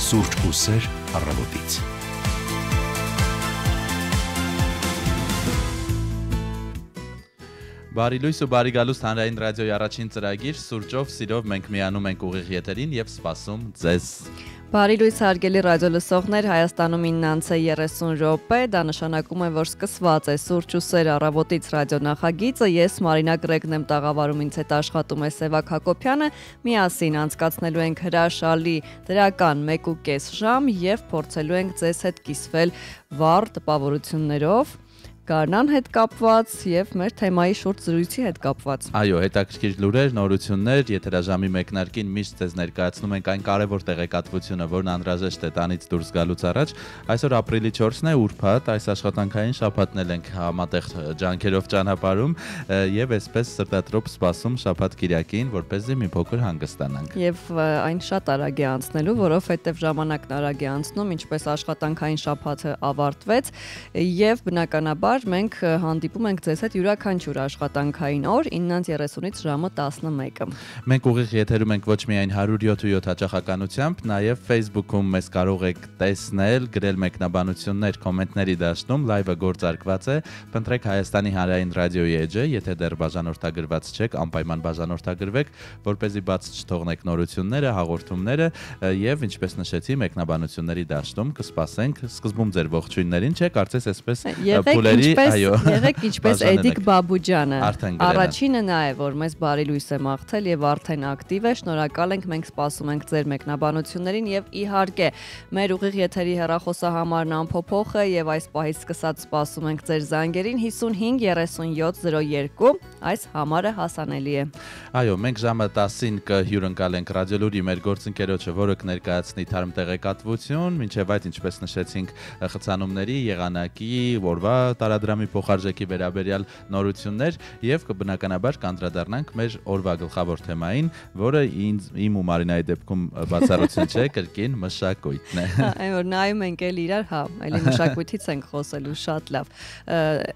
Սուրճ ու սեր առավոտից։ Բարի լույս ու բարի գալուստ հանրային ռադիոյի առաջին ծրագիր Սուրճով սիրով մենք միանում ենք ուղիղ եթերին եւ սպասում ձեզ։ Բարի լույս հարգելի ռադիո լսողներ, Հայաստանում 9:30 րոպե, դա նշանակում է, որ սկսված է Սուրճ ու սեր առավոտից ռադիո նախագիծը, ես Մարինա Գրեգն եմ տաղավարում, ինձ հետ աշխատում է Սևակ Հակոբյանը, միասին անցկացնելու ենք հրաշալի դրական 1.5 ժամ եւ փորձելու ենք ձեզ հետ կիսվել վառ տպավորություններով, Գարնան հետ կապված եւ մեր թեմայի շուրջ զրույցի հետ կապված։ Այո, հետաքրքիր լուրեր, նորություններ, եթերաժամի մեկնարկին միշտ ձեզ ներկայացնում ենք այն կարևոր տեղեկատվությունը, որն անհրաժեշտ է տանից դուրս գալուց առաջ։ Այսօր ապրիլի 4-ն է, ուրբաթ, այս աշխատանքային շաբաթն էլ ենք համատեղ ջանքերով ճանապարհում եւ այսպես սրտատրոփ սպասում շաբաթ կիրակին, որպեսզի մի փոքր հանգստանանք։ Եվ այն շատ արագ է անցնելու, որովհետեւ ժամանակն արագ է անցնում, ինչպես աշխատանքային շաբաթը ավարտվեց եւ բնականաբար մենք հանդիպում ենք ձեզ հետ յուրաքանչյուր աշխատանքային օր 9:30-ից ժամը 11-ը։ Մենք ուղիղ եթերում ենք ոչ միայն 107.7 հաճախականությամբ, նաև Facebook-ում մեզ կարող եք տեսնել, գրել մեկնաբանություններ կոմենտների դաշտում, լայվը գործարկված է, փնտրեք Հայաստանի հանրային ռադիոյի էջը, եթե դեռ բաժանորդագրված չեք, անպայման բաժանորդագրվեք, որպեսզի բաց չթողնեք նորությունները, հաղորդումները եւ ինչպես նշեցի, մեկնաբանությունների դաշտում կսպասենք, սկզբում ձեր ողջույններին, չէ՞, կարծես այսպես փուլերի Եղեք ինչպես Էդիկ Բաբուջանը։ Արդեն Առաջինը նա է, որ մեզ բարի լույս է մաղթել եւ արդեն ակտիվ է։ Շնորհակալ ենք, մենք սպասում ենք ձեր մեկնաբանություններին եւ իհարկե մեր ուղիղ եթերի հեռախոսահամարն անփոփոխ է եւ այս պահից սկսած սպասում ենք ձեր զանգերին 55 3702 այս համարը հասանելի է։ Այո, մենք ժամը 10-ին կհյուրընկալենք ռադիոլուրի մեր գործընկերոջը, որը կներկայացնի թարմ տեղեկատվություն, մինչև այդ ինչպես նշեցինք խցանումների, եղանակի, օրվա տարադրամի փոխարժեքի վերաբերյալ նորություններ եւ կբնականաբար կանդրադառնանք մեր օրվա գլխավոր թեմային, որը իմ ու Մարինայի դեպքում բացառություն չէ, կրկին մշակույթն է։ Այն որ նայում ենք էլ իրար, հա, այլի մշակույթից ենք խոսելու, շատ լավ։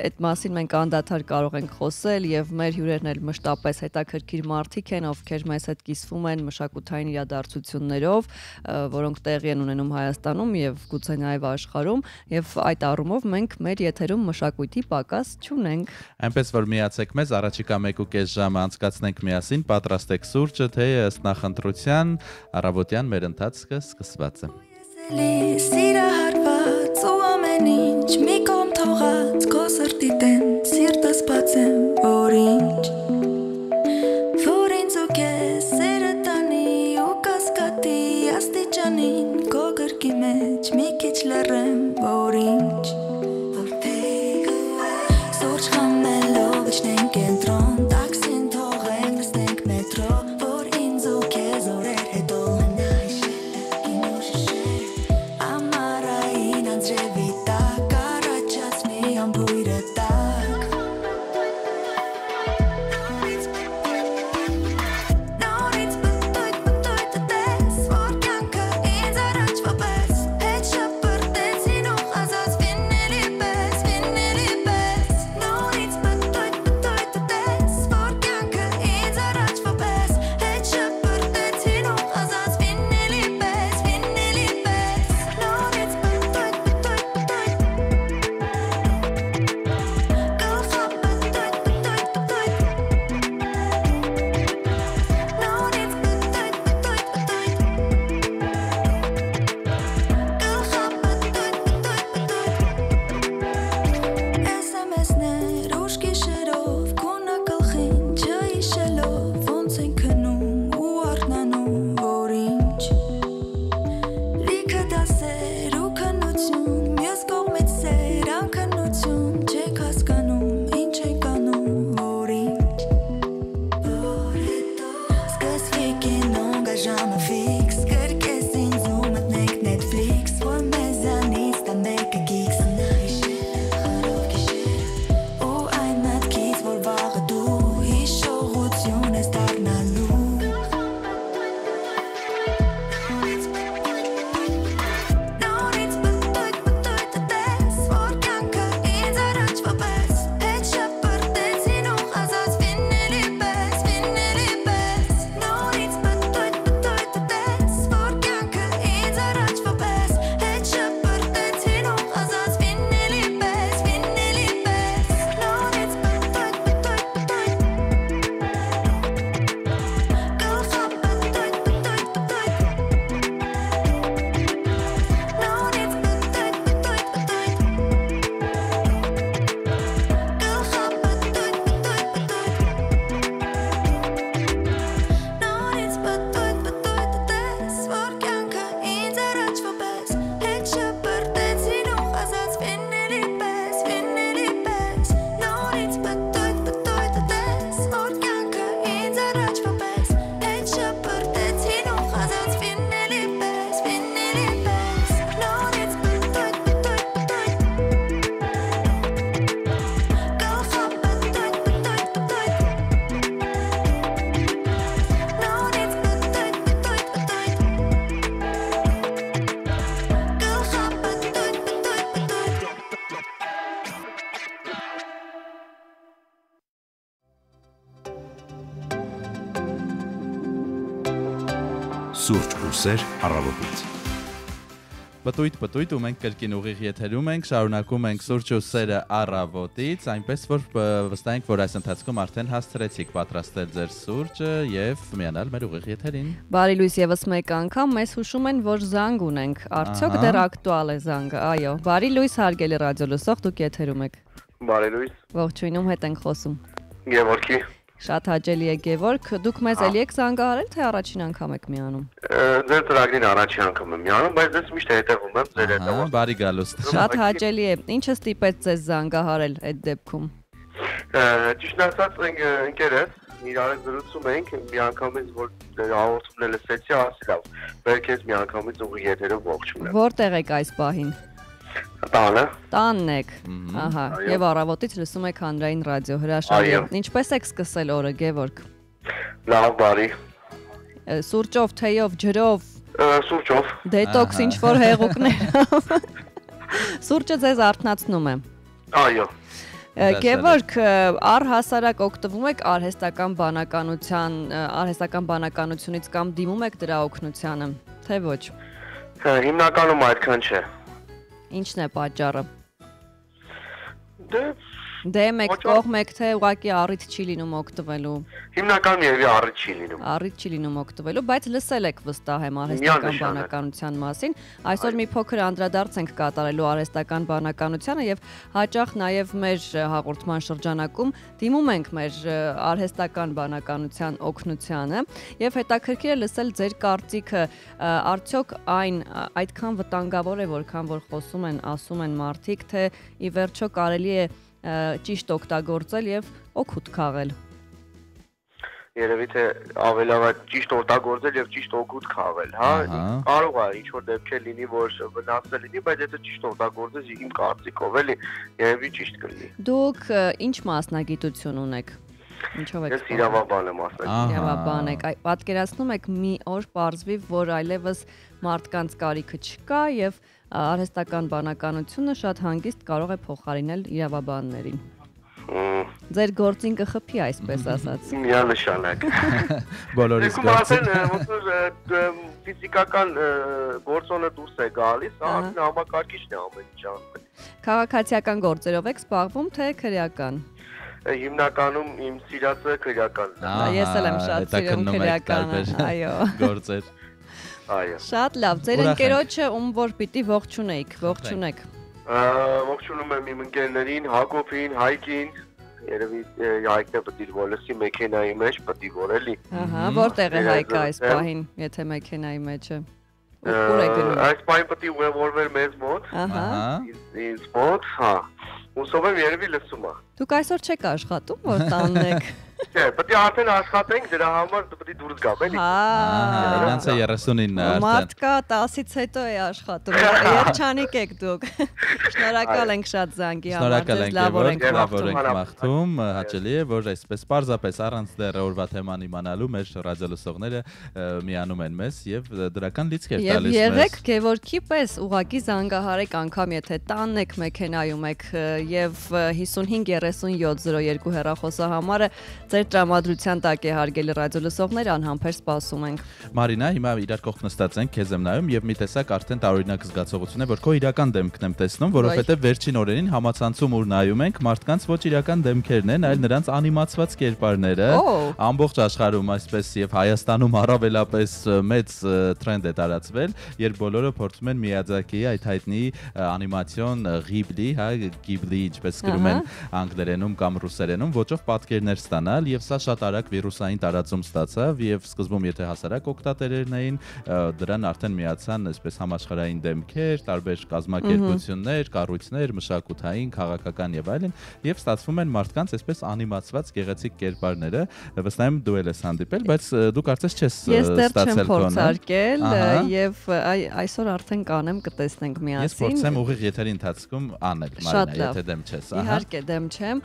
Այդ մասին մենք անդադար կարող ենք խոսել եւ մեր հյուրերն էլ մշտապես հետաքրքիր մարդիկ են, ովքեր մեզ հետ կիսվում են մշակութային իրադարձություններով, որոնք տեղի են ունենում Հայաստանում եւ գուցե նաեւ աշխարհում, եւ այդ առումով մենք մեր եթերում մշակույթի պակաս չունենք։ Այնպես որ միացեք մեզ, առաջիկա 1.5 ժամ անցկացնենք միասին, պատրաստեք սուրճը, թեյը, ըստ նախընտրության, առավոտյան մեր ընթացքը սկսված է։ Սիրահարված ու ամեն ինչ մի կողմ թողած քո սրտի դեմ սիրտս բացեմ, որ ինձ ու քեզ սերը տանի ու կասկատի աստիճանին քո գրկի մեջ մի քիչ լռեմ, որ Սուրճ խմելով իջնենք կենտրոն, տաքսին թողենք նստենք մետրո, որ ինձ ու քեզ օրեր հետո ամարային անձրևի տակ առաջացնի Սուրճ ու սեր առավոտից։ Պտույտ ու մենք կրկին ուղիղ եթերում ենք, շարունակում ենք սուրճ ու սերը առավոտից, այնպես որ վստահ ենք, որ այս ընթացքում արդեն հասցրեցիք պատրաստել ձեր սուրճը եւ միանալ մեր ուղիղ եթերին։ Բարի լույս եւս մեկ անգամ, մեզ հուշում են, որ զանգ ունենք, արդյոք դեռ ակտուալ է զանգը, այո։ Բարի լույս հարգելի ռադիոլսող, դուք եթերում եք։ Բարի լույս։ Ողջույն, հետ ենք խոսում։ Գևորգի։ Շատ հաճելի է Գևորգ, դուք մեզ էլի եք զանգահարել, թե առաջին անգամ եք միանում։ Ձեր ծրագրին առաջին անգամ եմ միանում, բայց ես միշտ հետևում եմ ձեր հետևում։ Բարի գալուստ։ Շատ հաճելի է։ Ինչը ստիպեց ձեզ զանգահարել այդ դեպքում։ Ճիշտ ասած, ընկերս իրար զրուցում ենք, միանգամից որ հաղորդումն լսեցի, ասի լավ, բերք ես միանգամից ուղիղ եթերով ողջունել։ Որտեղ եք այս պահին։ Տանը։ Տանն եք։ Ահա, եւ առավոտից լսում եք հանրային ռադիո հրաշալի։ Ինչպես եք սկսել օրը, Գևորգ։ Լավ, բարի։ Սուրճով, թեյով, ջրով։ Սուրճով։ Դետոքս ինչ որ հեղուկներով։ Սուրճը ձեզ արթնացնում է։ Այո։ Գևորգ, առհասարակ օգտվում եք արհեստական բանականությունից կամ դիմում եք դրա օգնությանը, թե ոչ։ Հիմնականում այդքան չէ։ Ինչն է պատճառը։ Դե մեկ կողմ եք, թե ուղղակի առիթ չի լինում օգտվելու։ Հիմնականում երևի առիթ չի լինում։ Առիթ չի լինում օգտվելու, բայց լսել եք վստահ եմ արհեստական բանականության մասին։ Այսօր մի փոքր անդրադարձ ենք կատարելու արհեստական բանականությանը եւ հաճախ նաեւ մեր հաղորդման շրջանակում դիմում ենք մեր արհեստական բանականության օգնությանը եւ հետաքրքիր է լսել ձեր կարծիքը, արդյոք այն այդքան վտանգավոր է, որքան որ խոսում են, ասում են մարդիկ, թե ի վերջո կարելի է ճիշտ օգտագործել եւ օգուտ քաղել։ Երևի թե ավելավա ճիշտ օգտագործել եւ ճիշտ օգուտ քաղել, հա։ Կարող է ինչ որ դեպքեր լինի, որ վնասել լինի, բայց եթե ճիշտ օգտագործես իմ կարծիքով էլի, երևի ճիշտ կլինի։ Դուք ինչ մասնագիտություն ունեք։ Ինչով եք։ Ես իրավաբան եմ մասնագիտ։ Իրավաբան եք։ Պատկերացնում եք մի օր պարզվի, որ այլևս մարդկանց կարիքը չկա եւ արհեստական բանականությունը շատ հանգիստ կարող է փոխարինել իրավաբաններին։ Ձեր գործին կխփի, այսպես ասած։ Միանշանակ։ Բոլորիս գործին։ Ոնց որ ֆիզիկական գործոնը դուրս է գալիս, համակարգիչն է ամեն ինչ անում։ Քաղաքացիական գործերով եք զբաղվում, թե քրեական։ Հիմնականում իմ սիրածը քրեականն է։ Ես էլ եմ շատ սիրում քրեականը, այո։ Գործեր։ Այո։ Շատ լավ, ձեր ընկերոջը ում որ պիտի ողջունեիք, ողջունեք։ Ողջունում եմ իմ ընկերներին, Հակոբին, Հայկին, երևի Հայկն է պետք է լսի մեքենայի մեջ, պետք է որ էլի։ Ահա, որտեղ է Հայկը այս պահին, եթե մեքենայի մեջ է։ Ուր է գնում։ Այս պահին պետք է ուղևորվեր մեզ մոտ։ Ահա։ Ինձ մոտ, հա։ Ուսով եմ երևի լսում է։ Դուք այսօր չեք աշխատում, որ տանն եք։ Չէ, պետք է արդեն աշխատենք, դրա համար պետք է դուրս գամ, էլի։ Իրանց է 39-ն է արդեն։ Մարդկա 10-ից հետո է աշխատում։ Երջանիկ եք դուք։ Շնորհակալ ենք շատ զանգի համար, ձեզ լավ օր ենք մաղթում, հաճելի է, որ այսպես պարզապես առանց դեռ օրվա թեման իմանալու մեր ռադիոլսողները միանում են մեզ եւ դրական լիցքեր տալիս մեզ։ Եվ եղեք Գևորգի պես ուղակի զանգահարեք անգամ եթե տանն եք, մեքենայում եք եւ 55-3702 հեռախոսահամարը ձեր տրամադրության տակ է հարգելի ռադիոլսողներ, անհամբեր սպասում ենք։ Մարինա, հիմա իրար կողք նստած ենք, քեզ եմ նայում եւ մի տեսակ արդեն տարօրինակ զգացողություն է, որ քո իրական դեմքն եմ տեսնում, որովհետեւ վերջին օրերին համացանցում ուր նայում ենք, մարդկանց ոչ իրական դեմքերն են, այլ նրանց անիմացված կերպարները ամբողջ աշխարհում, այսպես եւ Հայաստանում առավելապես մեծ տրենդ է տարածվել, երբ բոլորը փորձում են Միյաձակիի այդ հայտնի անիմացիոն Ghibli, հա, Ghibli, ինչպես գրում են անգլերենում կամ ռուսերենում, ոճով պատկերներ ստանալ եւ սա շատ արագ վիրուսային տարածում ստացավ եւ սկզբում եթե հասարակ օգտատերերն էին, դրան արդեն միացան այսպես համաշխարհային դեմքեր, տարբեր կազմակերպություններ, կառույցներ, մշակութային, քաղաքական եւ այլն եւ ստացվում են մարդկանց այսպես անիմացված գեղեցիկ կերպարները, վստահ եմ դու ես հանդիպել, բայց դու կարծես չես ստացել փորձարկել եւ այսօր արդեն կանեմ կտեսնենք միասին։ Ես փորձեմ ուղիղ եթերի ընթացքում անել, Մարինա, եթե դեմ չես, Իհարկե դեմ չեմ,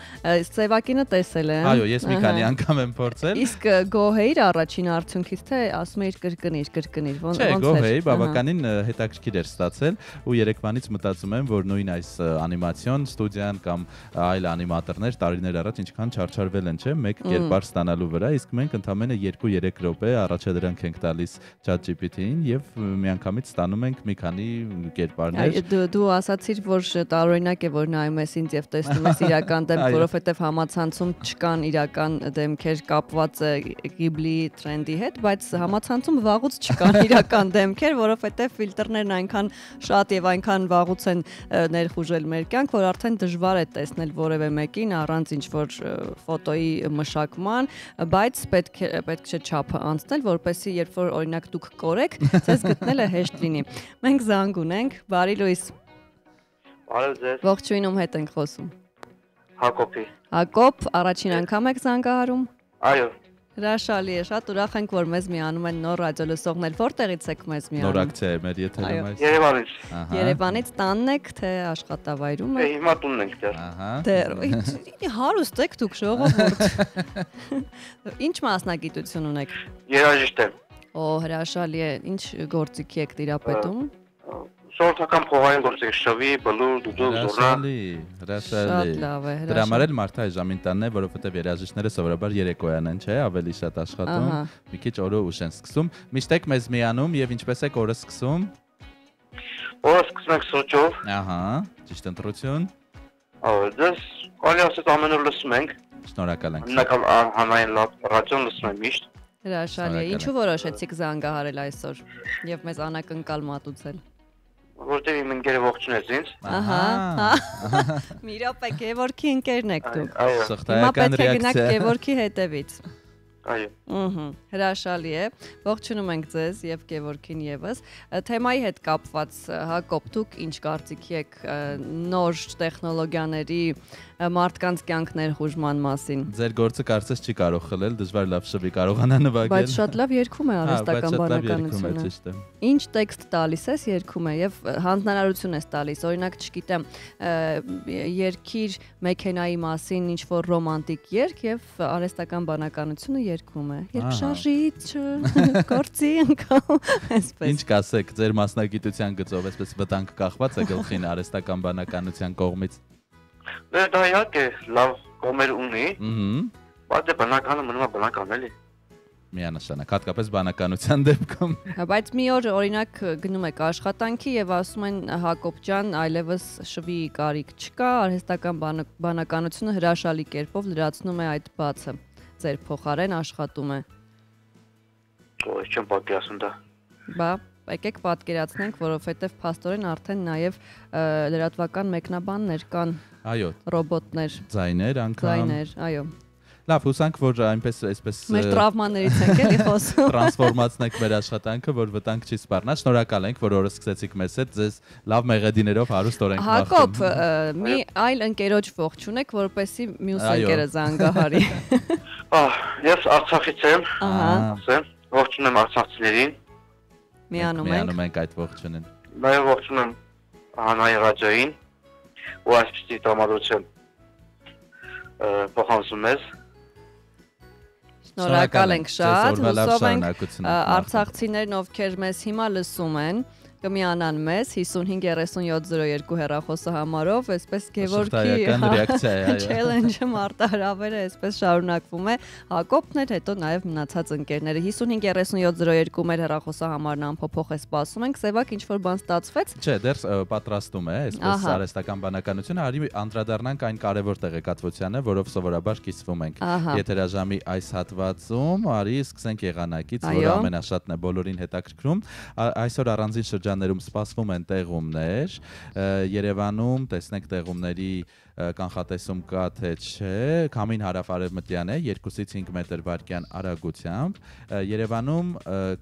Սևակինը տեսել եմ։ Այո, ես մի քանի անգամ եմ փորձել։ Իսկ գոհ էիր առաջին արդյունքից, թե ասում էիր կրկնիր, ոնց չէ, գոհ էի, բավականին հետաքրքիր էր ստացել ու երեկվանից մտածում եմ, որ նույն այս անիմացիոն ստուդիան կամ այլ անիմատորներ տարիներ առաջ ինչքան չարչարվել են, չէ, մեկ կերպար ստանալու վրա, իսկ մենք ընդամենը 2-3 րոպե առաջադրանք ենք տալիս ChatGPT-ին եւ միանգամից ստանում ենք մի քանի կերպարներ։ Դու ասացիր, որ տարօրինակ է, որ նայում ես ինձ եւ տեսնում ես իրական դեմք, որովհետեւ համացանցում չկան իրական դեմքեր կապված Ghibli տրենդի հետ, բայց համացանցում վաղուց չկան իրական դեմքեր, որովհետեւ ֆիլտրներն այնքան շատ եւ այնքան վաղուց են ներխուժել մեր կյանք, որ արդեն դժվար է տեսնել որևէ մեկին առանց ինչ-որ ֆոտոյի մշակման, բայց պետք է չափը անցնել, որպեսզի երբ որ օրինակ դուք կորեք, ցես գտնելը հեշտ լինի։ Մենք զանգ ունենք, բարի լույս։ Բարև ձեզ։ Ողջույն, ում հետ ենք խոսում։ Հակոբի։ Հակոբ, առաջին անգամ եք զանգահարում։ Այո։ Հրաշալի է, շատ ուրախ ենք, որ մեզ միանում են նոր ռադիոլսողներ։ Որտեղից եք մեզ միանում։ Նոր ակցիա է մեր եթերում այս։ Երևանից։ Երևանից տանն եք, թե աշխատավայրում եք։ Հիմա տունն ենք դեռ։ Դեռ հարուստ եք դուք ժողովուրդ։ Ինչ մասնագիտություն ունեք։ Երաժիշտ եմ։ Օ, հրաշալի է։ Ինչ գործիքի եք տիրապետում։ Սորտական փողային գործիք շվի, բլուր, դուդուկ, զորնա։ Հրաշալի։ Շատ լավ է, Դրա համար էլ մարդը այս ժամին տանն է, որովհետև երաժիշտները սովորաբար երեկոյան են, չէ, ավելի շատ աշխատում, մի քիչ օրը ուշ են սկսում։ Միշտ եք մեզ միանում եւ ինչպես եք օրը սկսում։ Օրը սկսում ենք սուրճով։ Ահա, ճիշտ ընտրություն։ Դες կարելի ասած ամեն օր լսում ենք։ Շնորհակալ ենք։ Հիմնականում հանրային ռադիոն լսում եմ միշտ։ Հրաշալի է։ Ինչու որոշեցիք զանգահարել այսօր եւ մեզ անակնկալ մատուցել։ Որտեղ իմ ընկերը ողջունեց ինձ։ Ահա։ Մի րոպե, Գևորգի ընկերն եք դուք։ Այո։ Սխտայական Հիմա պետք է գնաք ռեակցիա։ Գևորգի հետևից։ Այո։ Հրաշալի է։ Ողջունում ենք ձեզ եւ Գևորգին եւս։ Թեմայի հետ կապված Հակոբ, դուք ինչ կարծիքի եք նոր տեխնոլոգիաների մարդկանց կյանք ներխուժման մասին։ Ձեր գործը կարծես չի կարող խլել, դժվար լավ շվի կարողանա նվագել։ Բայց շատ լավ երգում է արհեստական բանականությունը։ Ինչ տեքստ տալիս ես երգում է եւ հանձնարարություն ես տալիս։ Օրինակ, չգիտեմ, երգիր մեքենայի մասին ինչ որ ռոմանտիկ երգ եւ արհեստական բանականությունը երգում է։ Երբ շարժիչ գործի անկամ, այսպես։ Ինչ կասեք, ձեր մասնագիտության գծով այսպես վտանգ կախված է գլխին արհեստական բանականության կողմից։ Դա իհարկե լավ կողմեր ունի։ Բայց բնականը մնում է բնական էլի։ Միանշանակ, հատկապես բանականության դեպքում։ Բայց մի օր օրինակ գնում եք աշխատանքի եւ ասում են Հակոբ ջան, այլևս շվի կարիք չկա, արհեստական բանականությունը հրաշալի կերպով լրացնում է այդ բացը։ Ձեր փոխարեն աշխատում է։ Ոչ, չեմ պատկերացնում դա։ Բա եկեք պատկերացնենք, որովհետեւ փաստորեն արդեն նաեւ լրատվական մեկնաբաններ կան։ Այո, ռոբոտներ, ձայներ անգամ։ Ձայներ, այո։ Լավ, հուսանք, որ այնպես այսպես մեր տրավմաներից ենք էլի խոսում։ Տրանսֆորմացնենք մեր աշխատանքը, որ վտանգ չի սպառնա։ Շնորհակալ ենք, որ օրը սկսեցիք մեզ հետ, ձեզ լավ մեղեդիներով հարուստ օր ենք մաղթում։ Հակոբ, մի այլ ընկերոջ ողջունեք, որպեսզի մյուս ընկերը զանգահարի։ Ես Արցախից եմ, ասեմ, ողջունում արցախցիներին։ Միանում ենք այդ ողջունին։ Նաև ողջունում հանրային ռադիոին, ու այսպիսի տրամադրություն փոխանցում ես։ Շնորհակալ ենք շատ, հուսով ենք արցախցիներն, ովքեր մեզ հիմա լսում են, կմիանան մեզ 55-3702 հեռախոսը համարով, այսպես Գևորգի չելենջը մարտահրավերը այսպես շարունակվում է։ Հակոբն էր, հետո նաև մնացած ընկերները 55-3702 մեր հեռախոսը համարն անփոփոխ է սպասում ենք։ Սևակ ինչ-որ բան ստացվեց։ Չէ, դեռ պատրաստում է, այսպես արհեստական բանականությունը, արի անդրադառնանք այն կարևոր տեղեկատվությանը, որով սովորաբար կիսվում ենք։ Եթերաժամի այս հատվածում արի սկսենք եղանակից, որը ամենաշատն է բոլորին հետաքրքրում։ Այսօր առանձին շրջաններում սպասվում են տեղումներ, Երևանում տեսնենք տեղումների կանխատեսում կա թե չէ, քամին հարավ-արևմտյան է 2-ից 5 մետր վարկյան արագությամբ, Երևանում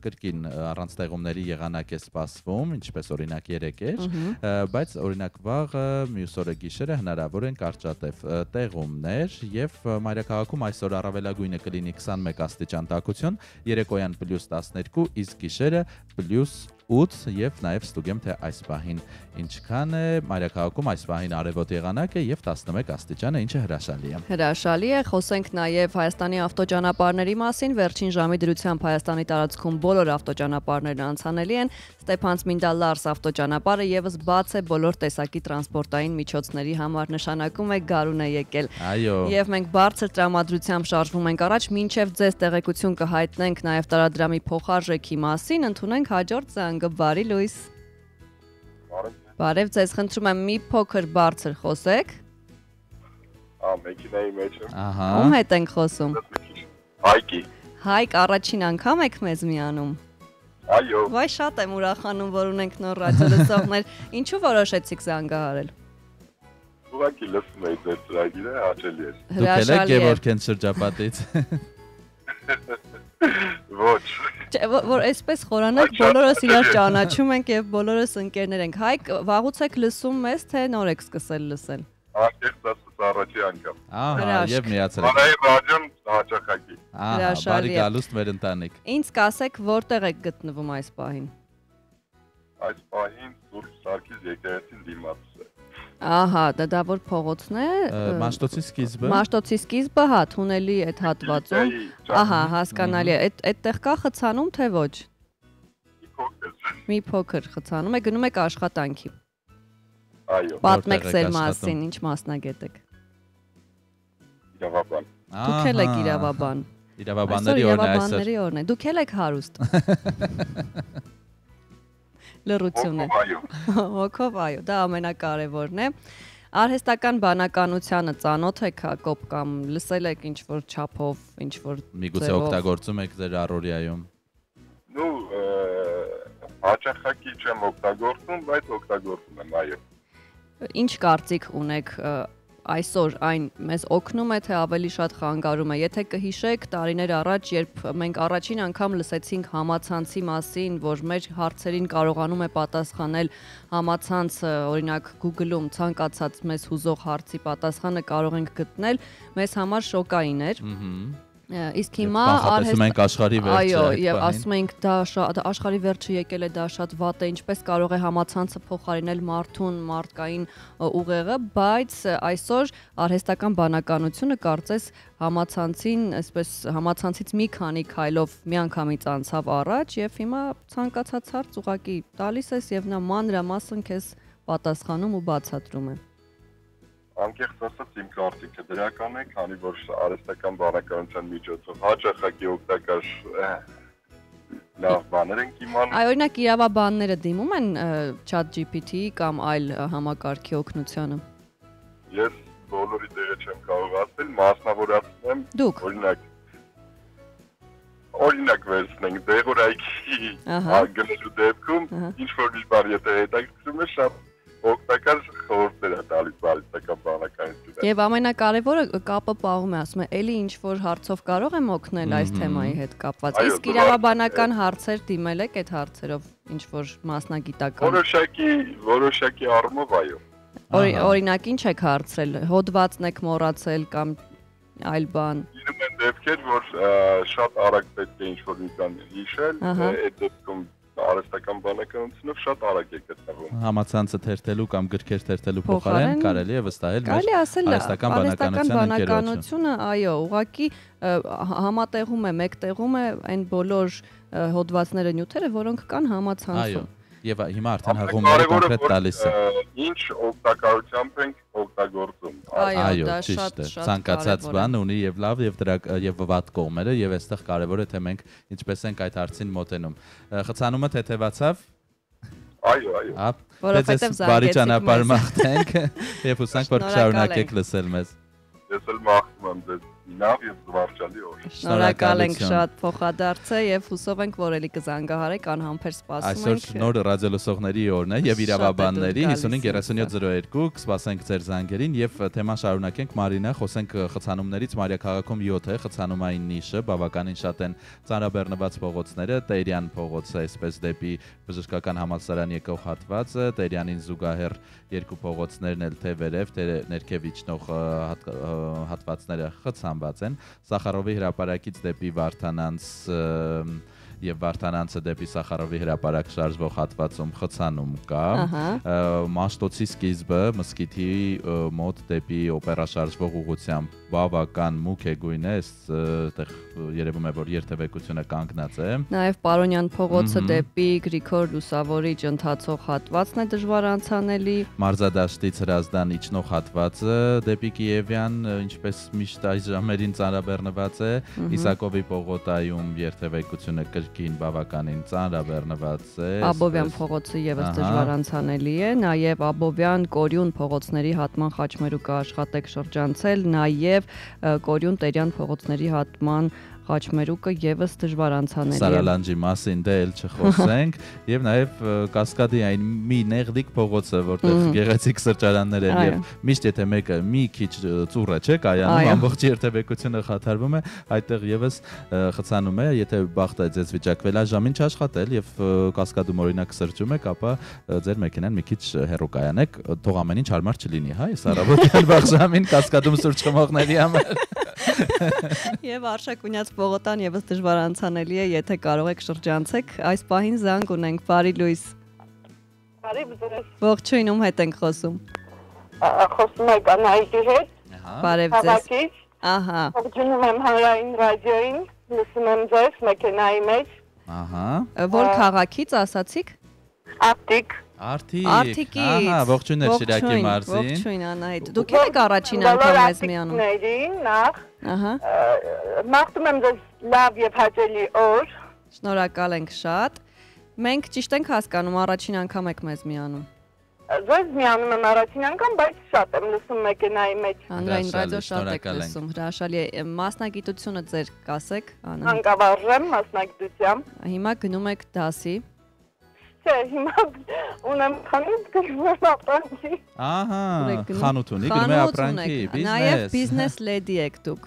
կրկին առանց տեղումների եղանակ է սպասվում, ինչպես օրինակ երեկ էր, բայց օրինակ վաղը, մյուս օրը գիշերը հնարավոր են կարճատև տեղումներ եւ մայրաքաղաքում այսօր առավելագույնը կլինի 21 աստիճան տաքություն, երեկոյան +12, իսկ գիշերը +8 եւ նաեւ ստուգեմ թե այս պահին ինչքան է, մայրաքաղաքում այս պահին արևոտ եղանակ է եւ 11 աստիճան է, ինչը հրաշալի է։ Հրաշալի է, խոսենք նաև Հայաստանի ավտոճանապարհների մասին, վերջին ժամի դրությամբ Հայաստանի տարածքում բոլոր ավտոճանապարհներն անցանելի են, Ստեփանցմինդա-Լարս ավտոճանապարհը եւս բաց է բոլոր տեսակի տրանսպորտային միջոցների համար, նշանակում է գարուն է եկել։ Այո։ Եվ մենք բարձր տրամադրությամբ շարժվում ենք առաջ, մինչև ձեզ տեղեկություն կհայտնենք նաև տարադրամի փոխարժեքի մասին, ընդունենք հաջորդ զանգը, բարի լույս։ Բարև ձեզ, խնդրում եմ մի փոքր բարձր խոսեք։ Մեքենայի մեջ եմ։ Ահա։ Ում հետ ենք խոսում։ Հայկի։ Հայկ, առաջին անգամ եք մեզ միանում։ Այո։ Վայ, շատ եմ ուրախանում, որ ունենք նոր ռադիոլսողներ։ Ինչու որոշեցիք զանգահարել։ Ուղղակի լսում էի ձեր ծրագիրը, հաճելի էր։ Դուք եք Գևորգեն շրջապատից։ Ոչ։ Որ այսպես խորանակ բոլորս իրար ճանաչում ենք եւ բոլորս ընկերներ ենք։ Հայկ, վաղուց եք լսում մեզ, թե նոր եք սկսել լսել։ Անկեղծ ասած առաջի անգամ։ Ահա, եւ միացել եք։ Բարի ռադիոն հաճախակի։ Ահա, բարի գալուստ մեր ընտանիք։ Ինձ կասեք, որտեղ եք գտնվում այս պահին։ Այս պահին Սուրբ Սարգիս եկեղեցին դիմաց է։ Ահա, դա որ փողոցն է։ Մաշտոցի սկիզբը։ Մաշտոցի սկիզբը, հա, թունելի այդ հատվածում։ Ահա, հասկանալի է։ Այդտեղ կա խցանում, թե ոչ։ Մի փոքր խցանում է, գնում եք աշխատանքի։ Այո։ Պատմեք ձեր մասին, ինչ մասնագետ եք։ Իրավաբան։ Դուք էլ եք իրավաբան։ Իրավաբանների օրն է այսօր։ Իրավաբանների օրն է։ Դուք էլ եք հարուստ։ Լրություն է։ Հոգով այո, դա ամենակարևորն է։ Արհեստական բանականությանը ծանոթ եք Հակոբ կամ լսել եք ինչ-որ չափով, ինչ-որ միգուցե օգտագործում եք ձեր առօրյայում։ Նու հաճախակի չեմ օգտագործում, բայց օգտագործում եմ, այո։ Ինչ կարծիք ունեք այսօր այն մեզ օգնում է, թե ավելի շատ խանգարում է։ Եթե կհիշեք, տարիներ առաջ, երբ մենք առաջին անգամ լսեցինք համացանցի մասին, որ մեր հարցերին կարողանում է պատասխանել համացանցը, օրինակ Google-ում ցանկացած մեզ հուզող հարցի պատասխանը կարող ենք գտնել, մեզ համար շոկային էր։ Իսկ հիմա ասում ենք աշխարհի վերջը։ Այո, եւ ասում ենք դա աշխարհի վերջը եկել է, դա շատ վատ է, ինչպես կարող է համացանցը փոխարինել մարդուն, մարդկային ուղեղը, բայց այսօր արհեստական բանականությունը կարծես համացանցին, այսպես համացանցից մի քանի քայլով միանգամից անցավ առաջ եւ հիմա ցանկացած հարց ուղակի տալիս ես եւ նա մանրամասն քեզ պատասխանում ու բացատրում է։ Անկեղծ ասած իմ կարծիքը դրական է, քանի որ արհեստական բանականության միջոցով հաճախակի օգտակար լավ բաներ են իմանում։ Այ օրինակ իրավաբանները դիմում են ChatGPT կամ այլ համակարգի օգնությանը։ Ես բոլորի տեղը չեմ կարող ասել, մասնավորացնում եմ։ Դուք օրինակ վերցնենք դեղորայքի գնելու դեպքում ինչ որ մի բան եթե հետաքրքրում է շատ օգտակար խորհուրդներ է տալիս արհեստական բանականությունը։ Եվ ամենակարևորը կապը պահում է, ասում է, էլի ինչ որ հարցով կարող եմ օգնել այս թեմայի հետ կապված։ Իսկ իրավաբանական հարցեր դիմել եք այդ հարցերով ինչ որ մասնագիտական։ Որոշակի առումով այո։ Օրինակ ինչ եք հարցրել, հոդվածն եք մոռացել կամ այլ բան։ Իրում են դեպքեր, որ շատ արագ պետք է ինչ որ մի բան հիշել, այդ դեպքում արհեստական բանականությունով շատ արագ է գտնվում։ Համացանցը թերթելու կամ գրքեր թերթելու փոխարեն կարելի է վստահել մեր արհեստական բանականությունը, այո, ուղղակի համատեղում է, մեկտեղում է այն բոլոր հոդվածները, նյութերը, որոնք կան համացանցում։ Եվ հիմա արդեն հղումները կոնկրետ տալիս է։ Ինչ օգտակարությամբ ենք օգտագործում։ Այո, ճիշտ է։ Ցանկացած բան ունի եւ լավ եւ վատ կողմերը եւ այստեղ կարեւոր է թե մենք ինչպես ենք այդ հարցին մոտենում։ Խցանումը թեթևացավ։ Այո։ Որովհետեւ բարի ճանապարհ մաղթենք եւ հուսանք որ շարունակեք լսել մեզ։ Ես էլ մաղթում եմ ձեզ լավ եւ զվարճալի օր։ Շնորհակալ ենք շատ փոխադարձը եւ հուսով ենք որ էլի կզանգահարեք անհամբեր սպասում ենք։ Այսօր նոր ռադիոլսողների օրն է եւ իրավաբանների 553702 կսպասենք ձեր զանգերին եւ թեման շարունակենք Մարինա, խոսենք խցանումներից Մարիաքաղաքում 7 է խցանումային նիշը, բավականին շատ են ծանրաբեռնված փողոցները, Տերյան փողոցը, այսպես դեպի բժշկական համալսարան եկող հատվածը, Տերյանին զուգահեռ երկու փողոցներն էլ թե վերև, թե ներքև իջնող հատվածները խցանված են։ Սախարովի հրապարակից դեպի Վարդանանց եւ Վարդանանցը դեպի Սախարովի հրապարակ շարժվող հատվածում խցանում կա։ Մաշտոցի սկիզբը մսկիթի մոտ դեպի օպերա շարժվող ուղղությամբ բավական մուգ է գույն է, այստեղ երևում է որ երթևեկությունը կանգնած է։ Նաեւ Պարոնյան փողոցը դեպի Գրիգոր Լուսավորիչ ընթացող հատվածն է դժվար անցանելի։ Մարզադաշտից Հրազդան իջնող հատվածը դեպի Կիևյան, ինչպես միշտ այս ժամերին ծանրաբեռնված է, Իսակովի պողոտայում երթևեկությունը կրկին բավականին ծանրաբեռնված է։ Աբովյան փողոցը եւս դժվար անցանելի է, նաեւ Աբովյան Կորյուն փողոցների հատման խաչմերուկը աշխատեք շրջանցել, նաեւ Կորյուն Տերյան փողոցների հատման խաչմերուկը եւս դժվար անցանելի է։ Սարալանջի մասին դե էլ չխոսենք եւ նաեւ Կասկադի այն մի նեղլիկ փողոցը, որտեղ գեղեցիկ սրճարաններ են եւ միշտ եթե մեկը մի քիչ ծուռ է, չէ՞, կայանում, ամբողջ երթևեկությունը խաթարվում է, այդտեղ եւս խցանում է, եթե բախտը ձեզ վիճակվել այժմին չաշխատել եւ Կասկադում օրինակ սրճում եք, ապա ձեր մեքենան մի քիչ հեռու կայանեք, թող ամեն ինչ հարմար չլինի, հա, այս առավոտյան վաղժամին Կասկադում սուրճ խմողների համար։ Եվ Արշակունյաց Պողոտան եւս դժվար անցանելի է, եթե կարող եք շրջանցեք։ Այս պահին զանգ ունենք, բարի լույս։ Բարի ձեզ։ Ողջույն, ում հետ ենք խոսում։ Խոսում եք Անահիտի հետ։ Բարև ձեզ։ Ահա։ Ողջունում եմ հանրային ռադիոին, լսում եմ ձեզ մեքենայի մեջ։ Ահա։ Որ քաղաքից ասացիք։ Արտիկ։ Արտիկից։ Ահա, ողջույններ Շիրակի մարզին։ Ողջույն Անահիտ։ Դուք եք առաջին անգամ մեզ միանում։ Նախ։ Ահա։ Մաղթում եմ ձեզ լավ եւ հաճելի օր։ Շնորհակալ ենք շատ։ Մենք ճիշտ ենք հասկանում, առաջին անգամ եք մեզ միանում։ Ձեզ միանում եմ առաջին անգամ, բայց շատ եմ լսում մեքենայի մեջ։ Հանրային ռադիո շատ եք լսում, հրաշալի է։ Մասնագիտությունը ձեր կասեք, Անահիտ։ Անկավարժեմ մասնագիտությամբ։ Հիմա գնում եք դասի։ Չէ, հիմա ունեմ խանութ, գնում եմ ապրանքի։ Ահա, խանութ ունի, գնում է ապրանքի, բիզնես։ Նաև բիզնես լեդի եք դուք։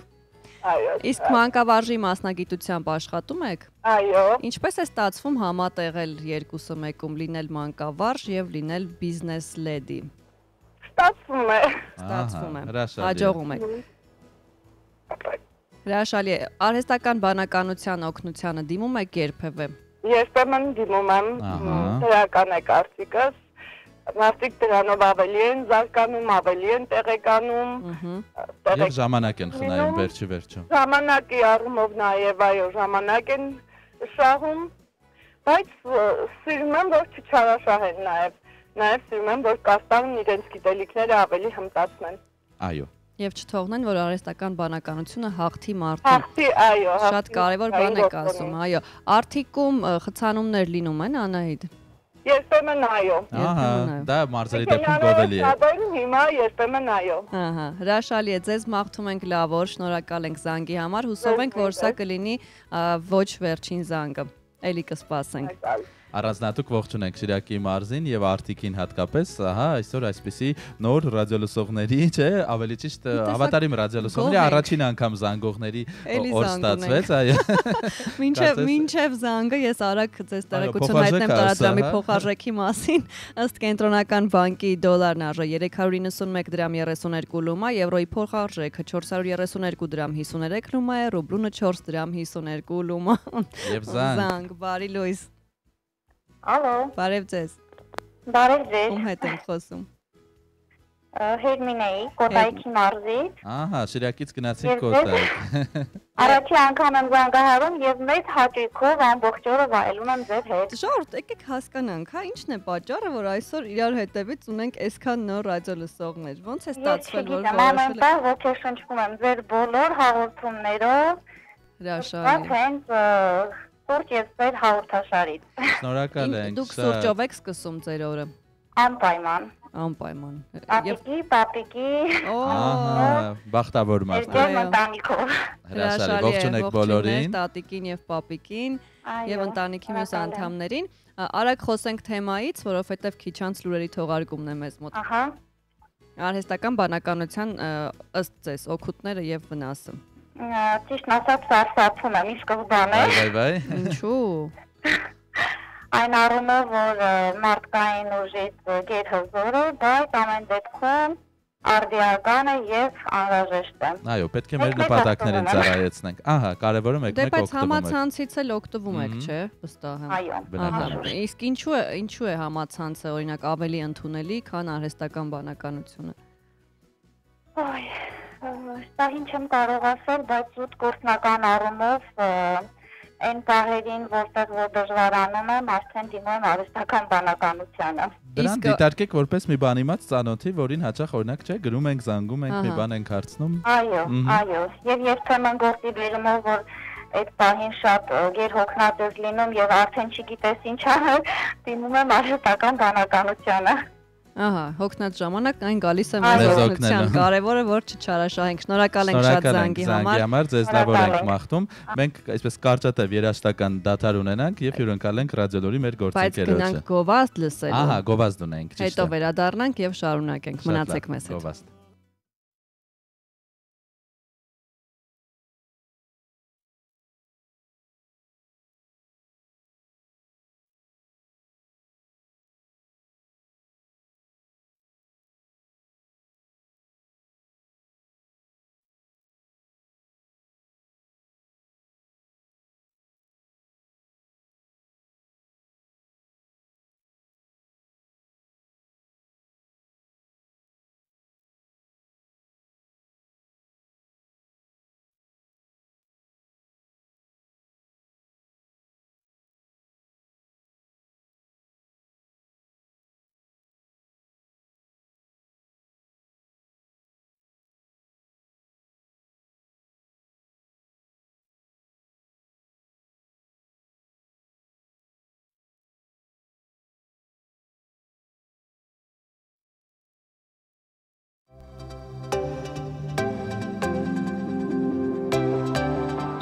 Այո։ Իսկ մանկավարժի մասնագիտությամբ աշխատում եք։ Այո։ Ինչպես է ստացվում համատեղել երկուսը մեկում, լինել մանկավարժ եւ լինել բիզնես լեդի։ Ստացվում է։ Ստացվում է։ Հրաշալի։ Հաջողում եք։ Հրաշալի է։ Արհեստական բանականության օգնությանը դիմում եք երբևէ։ Երբեմն դիմում եմ, դրական է կարծիքս, մարդիկ դրանով ավելի են զարգանում, ավելի են տեղեկանում, Եվ ժամանակ են խնայում վերջի։ Ժամանակի առումով նաև այո, ժամանակ են շահում, բայց սիրում եմ, որ չչարաշահեն նաև սիրում եմ, որ կաստանն իրենց գիտելիքները ավելի հմտացնեն։ Այո։ Եվ չթողնեն, որ արհեստական բանականությունը հաղթի մարդուն։ Հաղթի, այո, շատ կարևոր բան եք ասում, այո։ Արթիկում խցանումներ լինում են, Անահիտ։ Երբեմն այո։ Ահա, դա մարզերի դեպքում գովելի է։ Հիմա երբեմն այո։ Ահա, հրաշալի է, ձեզ մաղթում ենք լավ օր, շնորհակալ ենք զանգի համար, հուսով ենք, որ սա կլինի ոչ վերջին զանգը։ Էլի կսպասենք։ Առանձնատուկ ողջունենք Շիրակի մարզին եւ Արտիկին հատկապես, ահա, այսօր այսպիսի նոր ռադիոլսողների, չէ, ավելի ճիշտ հավատարիմ ռադիոլսողների առաջին անգամ զանգողների օր ստացվեց, այո։ Մինչև զանգը ես արագ ձեզ տեղեկություն հայտնեմ տարածամի փոխարժեքի մասին, ըստ Կենտրոնական բանկի դոլարն արժե 391 դրամ 32 լումա, եվրոյի փոխարժեքը 432 դրամ 53 լումա է, ռուբլունը 4 դրամ 52 լումա։ Եվ զանգ, բարի լույս։ Ալո։ Բարև ձեզ։ Բարև ձեզ։ Ում հետ ենք խոսում։ Հերմինեի, Կոտայքի մարզից։ Ահա, Շիրակից գնացինք Կոտայք։ Առաջի անգամ եմ զանգահարում եւ մեծ հաճույքով ամբողջ օրը վայելում եմ ձեր հետ։ Ժողովուրդ, եկեք հասկանանք, հա, ինչն է պատճառը, որ այսօր իրար հետևից ունենք այսքան նոր ռադիոլսողներ։ Ոնց է ստացվել, որ որոշել եք ոգեշնչվում եմ ձեր բոլոր հաղորդումներով։ Հրաշալի։ Սուրճ եւ ձեր հաղորդաշարից։ Շնորհակալ ենք։ Դուք սուրճով եք սկսում ձեր օրը։ Անպայման։ Ապիկի, պապիկի։ Ահա, բախտավոր մարդ։ Ձեր ընտանիքով։ Հրաշալի, ողջունեք բոլորին։ Տատիկին եւ պապիկին եւ ընտանիքի մյուս անդամներին։ Արագ խոսենք թեմայից, որովհետեւ քիչ անց լուրերի թողարկումն է մեզ մոտ։ Ահա։ Արհեստական բանականության ըստ ձեզ օգուտները եւ վնասը։ Ճիշտ ասած սարսափում եմ ի սկզբանե։ Վայ։ Ինչու։ Այն առումով, որ մարդկային ուժից գեր հզոր է, բայց ամեն դեպքում արդիական է եւ անհրաժեշտ է։ Այո, պետք է մեր նպատակներին ծառայեցնենք։ Ահա, կարևորը մեկ-մեկ օգտվում եք։ Դե բայց օգտվում եք։ համացանցից էլ օգտվում եք, չէ՞, վստահ եմ։ Այո։ Իսկ ինչու է համացանցը օրինակ ավելի ընդունելի, քան արհեստական բանականությունը։ Այ, դա ինչ եմ կարող ասել, բայց զուտ գործնական առումով այն պահերին, որտեղ որ դժվարանում եմ, արդեն դիմում եմ արհեստական բանականությանը։ Դրան դիտարկեք որպես մի բանիմաց ծանոթի, որին հաճախ օրինակ չէ, գրում ենք, զանգում ենք, մի բան ենք հարցնում։ Այո, եւ երբեմն գործի բերումով, որ այդ պահին շատ գերհոգնած լինում եւ արդեն չգիտես ինչ անել, դիմում եմ արհեստական բանականությանը։ Ահա, հոգնած ժամանակ այն գալիս է մեր օգնության։ Կարևորը որ չչարաշահենք։ Շնորհակալ ենք շատ զանգի համար։ Ձեզ լավ օր ենք մաղթում։ Մենք այսպես կարճատև երաժշտական դադար ունենանք եւ հյուրընկալենք ռադիոլուրի մեր գործընկերոջը։ Բայց գնանք գովազդ լսելու։ Ահա, գովազդ ունենք, ճիշտ է։ Հետո վերադառնանք եւ շարունակենք։ Մնացեք մեզ հետ։ Գովազդ։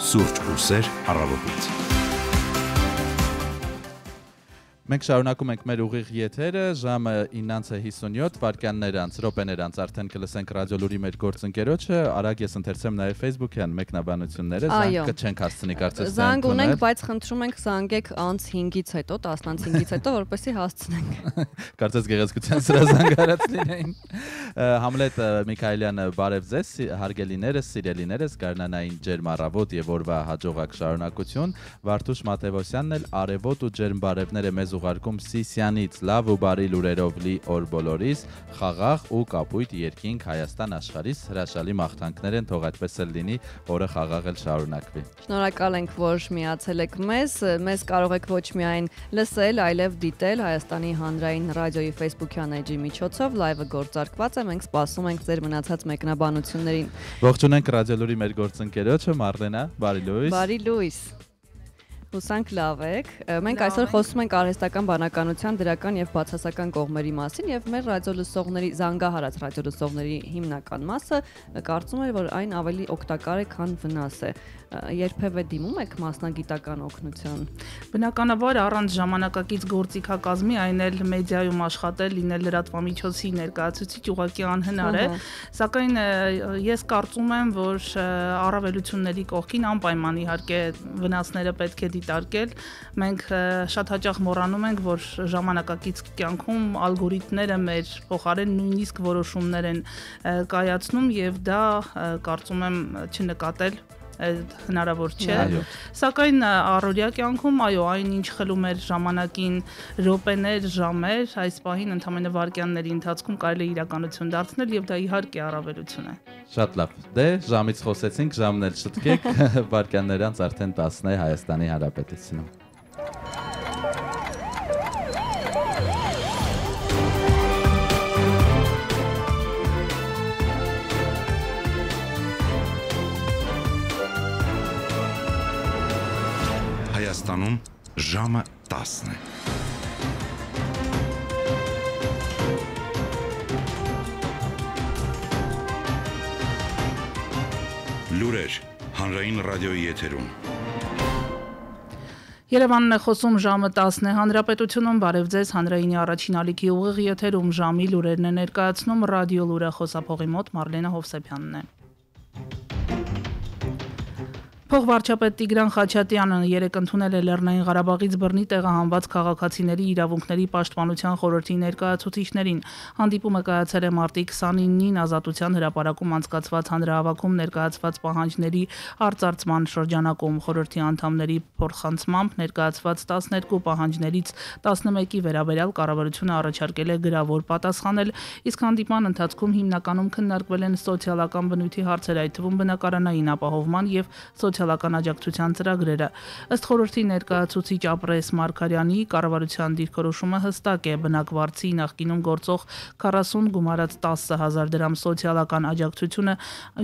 Սուրճ ու սեր առավոտից։ Մենք շարունակում ենք մեր ուղիղ եթերը, ժամը 9:57 վայրկյաններ անց, րոպեներ անց արդեն կլսենք ռադիոլուրի մեր գործընկերոջը, արագ ես ընթերցեմ նաև Facebook-յան մեկնաբանությունները, զանգը չենք հասցնի կարծես թե։ Զանգ ունենք, բայց խնդրում ենք զանգեք անց 5-ից հետո, 10-5-ից հետո, որպեսզի հասցնենք։ Կարծես գեղեցկության սրա զանգարած լինեին։ Համլետ Միքայելյանը, բարև ձեզ, հարգելիներս, սիրելիներս, գարնանային ջերմ առավոտ եւ օրվա հաջողակ շարունակություն։ Վարդուշ Մատևոսյանն էլ արևոտ ու ջերմ բարևները մեզ ուղարկում Սիսյանից, լավ ու բարի լուրերով լի օր բոլորիս, խաղաղ ու կապույտ երկինք Հայաստան աշխարհիս, հրաշալի մաղթանքներ են, թող այդպես էլ լինի, օրը խաղաղ էլ շարունակվի։ Շնորհակալ ենք, որ միացել եք մեզ կարող եք ոչ միայն լսել, այլև դիտել Հայաստանի հանրային ռադիոյի Facebook-յան էջի միջոցով, լայվը գործարկված է, մենք սպասում ենք ձեր մնացած մեկնաբանություններին։ Ողջունենք ռադիոլուրի մեր գործընկերոջը Մարլենա, բարի լույս։ Բարի լույս։ Հուսանք լավ եք։ Մենք այսօր խոսում ենք արհեստական բանականության դրական եւ բացասական կողմերի մասին եւ մեր ռադիոլսողների զանգահարած ռադիոլսողների հիմնական մասը կարծում է, որ այն ավելի օգտակար է, քան վնաս է։ Երբևէ դիմում եք մասնագիտական օգնության։ Բնականաբար առանց ժամանակակից գործիքակազմի, այն էլ մեդիայում աշխատել, լինել լրատվամիջոցի ներկայացուցիչ ուղղակի անհնար է, սակայն ես կարծում եմ, որ առավելությունների կողքին անպայման իհարկե վնասները պետք է դիտարկել։ Մենք շատ հաճախ մոռանում ենք, որ ժամանակակից կյանքում ալգորիթմները մեր փոխարեն նույնիսկ որոշումներ են կայացնում եւ դա կարծում եմ չնկատել հնարավոր չէ, սակայն առօրյա կյանքում այո, այն ինչ խլում էր ժամանակին րոպեներ, ժամեր, այս պահին ընդամենը վայրկյանների ընթացքում կարելի է իրականություն դարձնել եւ դա իհարկե առավելություն է։ Շատ լավ։ Դե ժամից խոսեցինք, ժամն էլ շտկեք, վայրկյաններ անց արդեն 10 է Հայաստանի Հանրապետությունում։ Հայաստանում ժամը 10 է։ Լուրեր հանրային ռադիոյի եթերում։ Երևանն է խոսում ժամը 10 է Հանրապետությունում, բարև ձեզ հանրայինի առաջին ալիքի ուղիղ եթերում ժամի լուրերն է ներկայացնում ռադիոլուրը, խոսափողի մոտ Մարլենա Հովսեփյանն է։ Փոխվարչապետ Տիգրան Խաչատյանը երեկ ընդունել է Լեռնային Ղարաբաղից բռնի տեղահանված քաղաքացիների իրավունքների պաշտպանության խորհրդի ներկայացուցիչներին։ Հանդիպումը կայացել է մարտի 29-ին Ազատության հրապարակում անցկացված հանրահավաքում ներկայացված պահանջների արծարծման շրջանակում։ Խորհրդի անդամների փոխանցմամբ ներկայացված 12 պահանջներից 11-ի վերաբերյալ կառավարությունը առաջարկել է գրավոր պատասխանել, իսկ հանդիպման ընթացքում հիմնականում քննարկվել են սոցիալական բնույթի հարցեր, այդ թվում բնակարանային ապահովման եւ սոցիալական աջակցության ծրագրերը։ Ըստ խորհրդի ներկայացուցիչ Ապրես Մարգարյանի, կառավարության դիրքորոշումը հստակ է, բնակվարձի նախկինում գործող 40 գումարած 10,000 դրամ սոցիալական աջակցությունը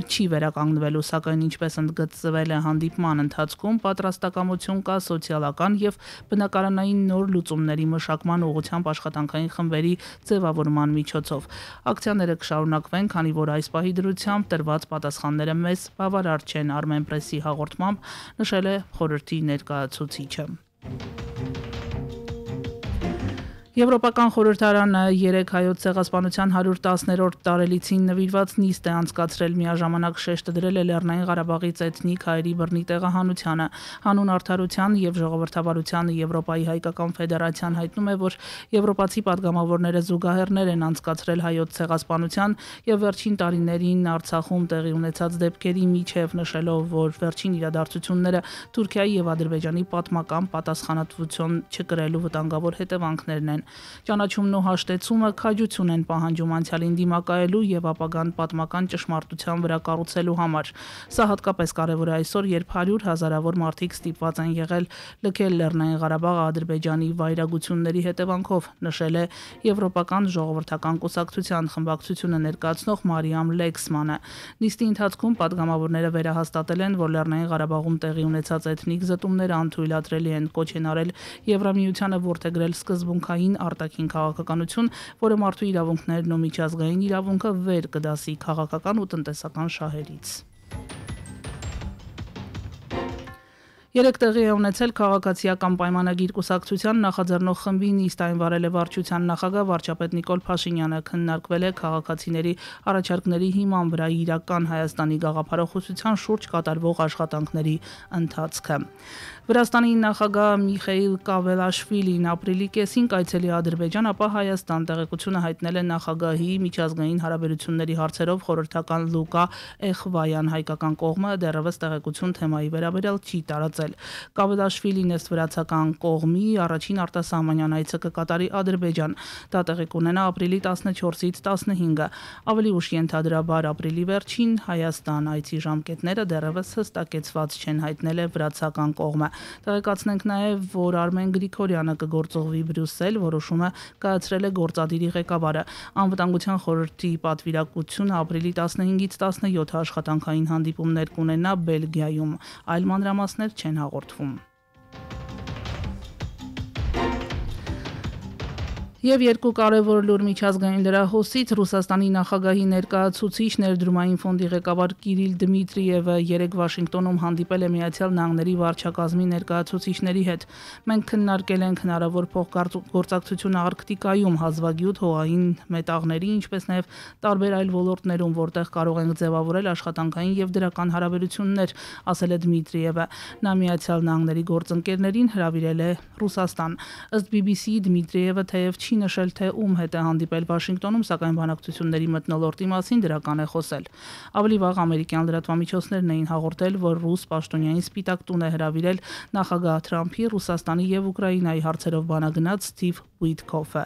չի վերականգնվելու, սակայն ինչպես ընդգծվել է հանդիպման ընթացքում, պատրաստակամություն կա սոցիալական եւ բնակարանային նոր լուծումների մշակման ուղղությամբ աշխատանքային խմբերի ձևավորման միջոցով։ Ակցիաները կշարունակվեն, քանի որ այս պահի դրությամբ տրված պատասխանները մեզ բավարար չեն, Armen Press-ի հաղորդմամբ նշել է խորհրդի ներկայացուցիչը։ Եվրոպական խորհրդարանը 3 հայոց ցեղասպանության 110-րդ տարելիցին նվիրված նիստ է անցկացրել, միաժամանակ շեշտը դրել է Լեռնային Ղարաբաղից էթնիկ հայերի բռնի տեղահանությանը։ Հանուն արդարության եւ ժողովրդավարության Եվրոպայի հայկական ֆեդերացիան հայտնում է, որ եվրոպացի падգամավորները զուգահեռներ են անցկացրել հայոց ցեղասպանության եւ վերջին տարիներին Արցախում տեղի ունեցած դեպքերի միջև, նշելով, որ վերջին իրադարձությունները Թուրքիայի եւ Ադրբեջանի պատմական պատասխանատվություն չկրելու վտանգավոր հետևանքներն են։ Ճանաչումն ու հաշտեցումը քաջություն են պահանջում անցյալին դիմակայելու եւ ապագան պատմական ճշմարտության վրա կառուցելու համար։ Սա հատկապես կարեւոր է այսօր, երբ 100 հազարավոր մարդիկ ստիպված են եղել լքել Լեռնային Ղարաբաղը Ադրբեջանի վայրագությունների հետևանքով, նշել է Եվրոպական ժողովրդական կուսակցության խմբակցությունը ներկայացնող Մարիամ Լեքսմանը։ Նիստի ընթացքում падգամավորները վերահաստատել են, որ Լեռնային Ղարաբաղում տեղի ունեցած էթնիկ զտումները անթույլատրելի են, կոչ են արել Եվրամիությանը որդեգրել սկզբունքային արտաքին քաղաքականություն, որը մարդու իրավունքներն ու միջազգային իրավունքը վեր կդասի քաղաքական ու տնտեսական շահերից։ Երեք տեղի է ունեցել քաղաքացիական պայմանագիր կուսակցության նախաձեռնող խմբի նիստ, այն վարել է վարչության նախագահ վարչապետ Նիկոլ Փաշինյանը, քննարկվել է քաղաքացիների առաջարկների հիման վրա իրական Հայաստանի գաղափարախոսության շուրջ կատարվող աշխատանքների ընթացքը։ Վրաստանի նախագահ Միխեիլ Կավելաշվիլին ապրիլի կեսին կայցելի Ադրբեջան, ապա Հայաստան, տեղեկությունը հայտնել է նախագահի միջազգային հարաբերությունների հարցերով խորհրդական Լուկա Էխվայան, հայկական կողմը դեռևս տեղեկություն թեմայի վերաբերյալ չի տարածել։ Կավելաշվիլին ըստ վրացական կողմի առաջին արտասահմանյան այցը կկատարի Ադրբեջան, դա տեղի կունենա ապրիլի 14-ից 15-ը, ավելի ուշ ենթադրաբար ապրիլի վերջին Հայաստան, այցի ժամկետները դեռևս հստակեցված չեն, հայտնել է վրացական կողմը։ Տեղեկացնենք նաև, որ Արմեն Գրիգորյանը կգործողվի Բրյուսել, որոշումը կայացրել է գործադիրի ղեկավարը։ Անվտանգության խորհրդի պատվիրակությունը ապրիլի 15-ից 17 աշխատանքային հանդիպումներ կունենա Բելգիայում, այլ մանրամասներ չեն հաղորդվում։ Եվ երկու կարևոր լուր միջազգային լրահոսից Ռուսաստանի նախագահի ներկայացուցիչ ներդրումային ֆոնդի ղեկավար Կիրիլ Դմիտրիևը երեկ Վաշինգտոնում հանդիպել է Միացյալ Նահանգների վարչակազմի ներկայացուցիչների հետ։ Մենք քննարկել ենք հնարավոր փոխգործակցությունը Արկտիկայում, հազվագյուտ հողային մետաղների, ինչպես նաև տարբեր այլ ոլորտներում, որտեղ կարող ենք ձևավորել աշխատանքային եւ դրական հարաբերություններ, ասել է Դմիտրիևը։ Նա Միացյալ Նահանգների գործընկերներին հրավիրել է Ռուսաստան։ Ըստ BBC-ի Դմիտրիևը թեև չի նշել, թե ում հետ է հանդիպել Վաշինգտոնում, սակայն բանակցությունների մթնոլորտի մասին դրական է խոսել։ Ավելի վաղ ամերիկյան լրատվամիջոցներն էին հաղորդել, որ ռուս պաշտոնյային Սպիտակ տուն է հրավիրել նախագահ Թրամփի Ռուսաստանի եւ Ուկրաինայի հարցերով բանագնաց Սթիվ Ուիթքոֆը։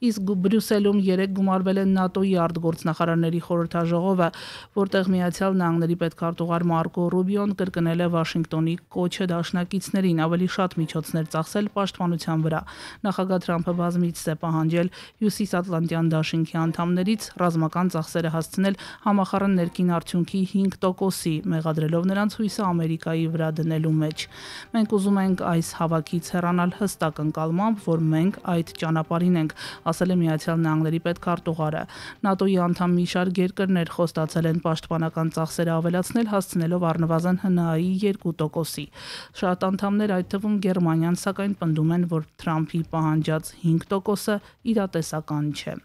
Իսկ Բրյուսելում երեկ գումարվել է ՆԱՏՕ-ի արտգործնախարարների խորհրդաժողովը, որտեղ Միացյալ Նահանգների պետքարտուղար Մարկո Ռուբիոն կրկնել է Վաշինգտոնի կոչը դաշնակիցներին ավելի շատ միջոցներ ծախսել պաշտպանության վրա։ Նախագահ Թրամփը բազմիցս է պահանջել Հյուսիսատլանտյան դաշինքի անդամներից ռազմական ծախսերը հասցնել համախառն ներքին արդյունքի 5%-ի, մեղադրելով նրանց հույսը Ամերիկայի վրա դնելու մեջ։ Մենք ուզում ենք այս հավաքից հեռանալ հստակ ընկալմամբ, որ մենք այդ ճանապարհին ենք, ասել է Միացյալ Նահանգների պետքարտուղարը։ ՆԱՏՕ-ի անդամ մի շարք երկրներ խոստացել են պաշտպանական ծախսերը ավելացնել, հասցնելով առնվազն ՀՆԱ-ի 2%-ի։ Շատ անդամներ, այդ թվում Գերմանիան, սակայն պնդում են, որ Թրամփի պահանջած 5%-ը իրատեսական չէ։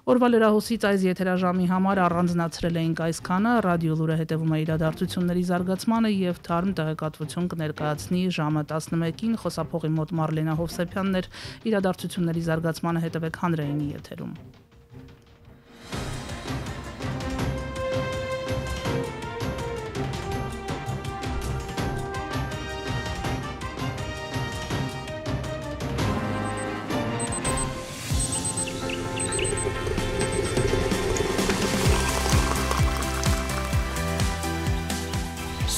Օրվա լրահոսից այս եթերաժամի համար առանձնացրել էինք այսքանը, ռադիո լուրը հետևում է իրադարձությունների զարգացմանը եւ թարմ տեղեկատվություն կներկայացնի ժամը 11-ին, խոսափողի մոտ Մարլենա Հովսեփյանն էր, իրադարձությունների զարգացմանը հետևեք հանրայինի եթերում։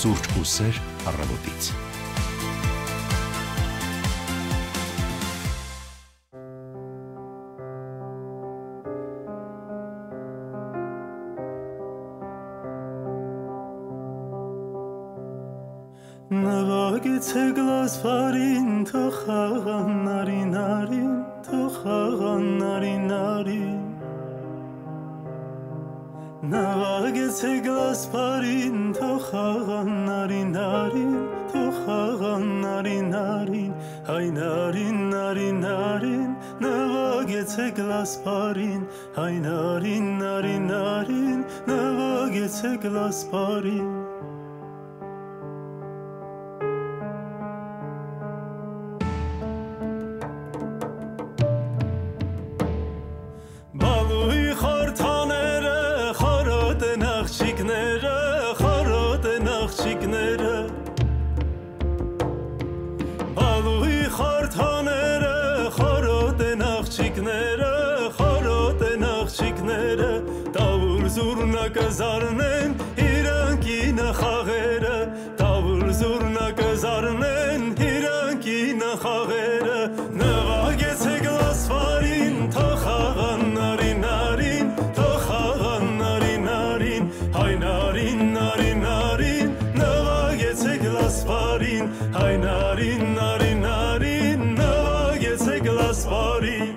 Սուրճ ու սեր առավոտից։ Նվագեցեք լասվարին, թող խաղան նարին, թող խաղան նարին Նվագեցեք լասվարին, թող խաղան նարին, թող խաղան նարին Հայ նարին, նվագեցեք լասվարին Հայ նարին, նվագեցեք լասվարին Բալուի խորթաները, խորոտ են աղջիկները, տավուր զուրնակը զարնեն, իրանքի նխաղերը, տավուր զուրնակը զարնեն, իրանքի նխաղերը, նվագեցեք լասվարին, թող խաղան նարին, թող խաղան նարին, հայ նարին, նվագեցեք լասվարին, հայ նարին, նվագեցեք լասվարին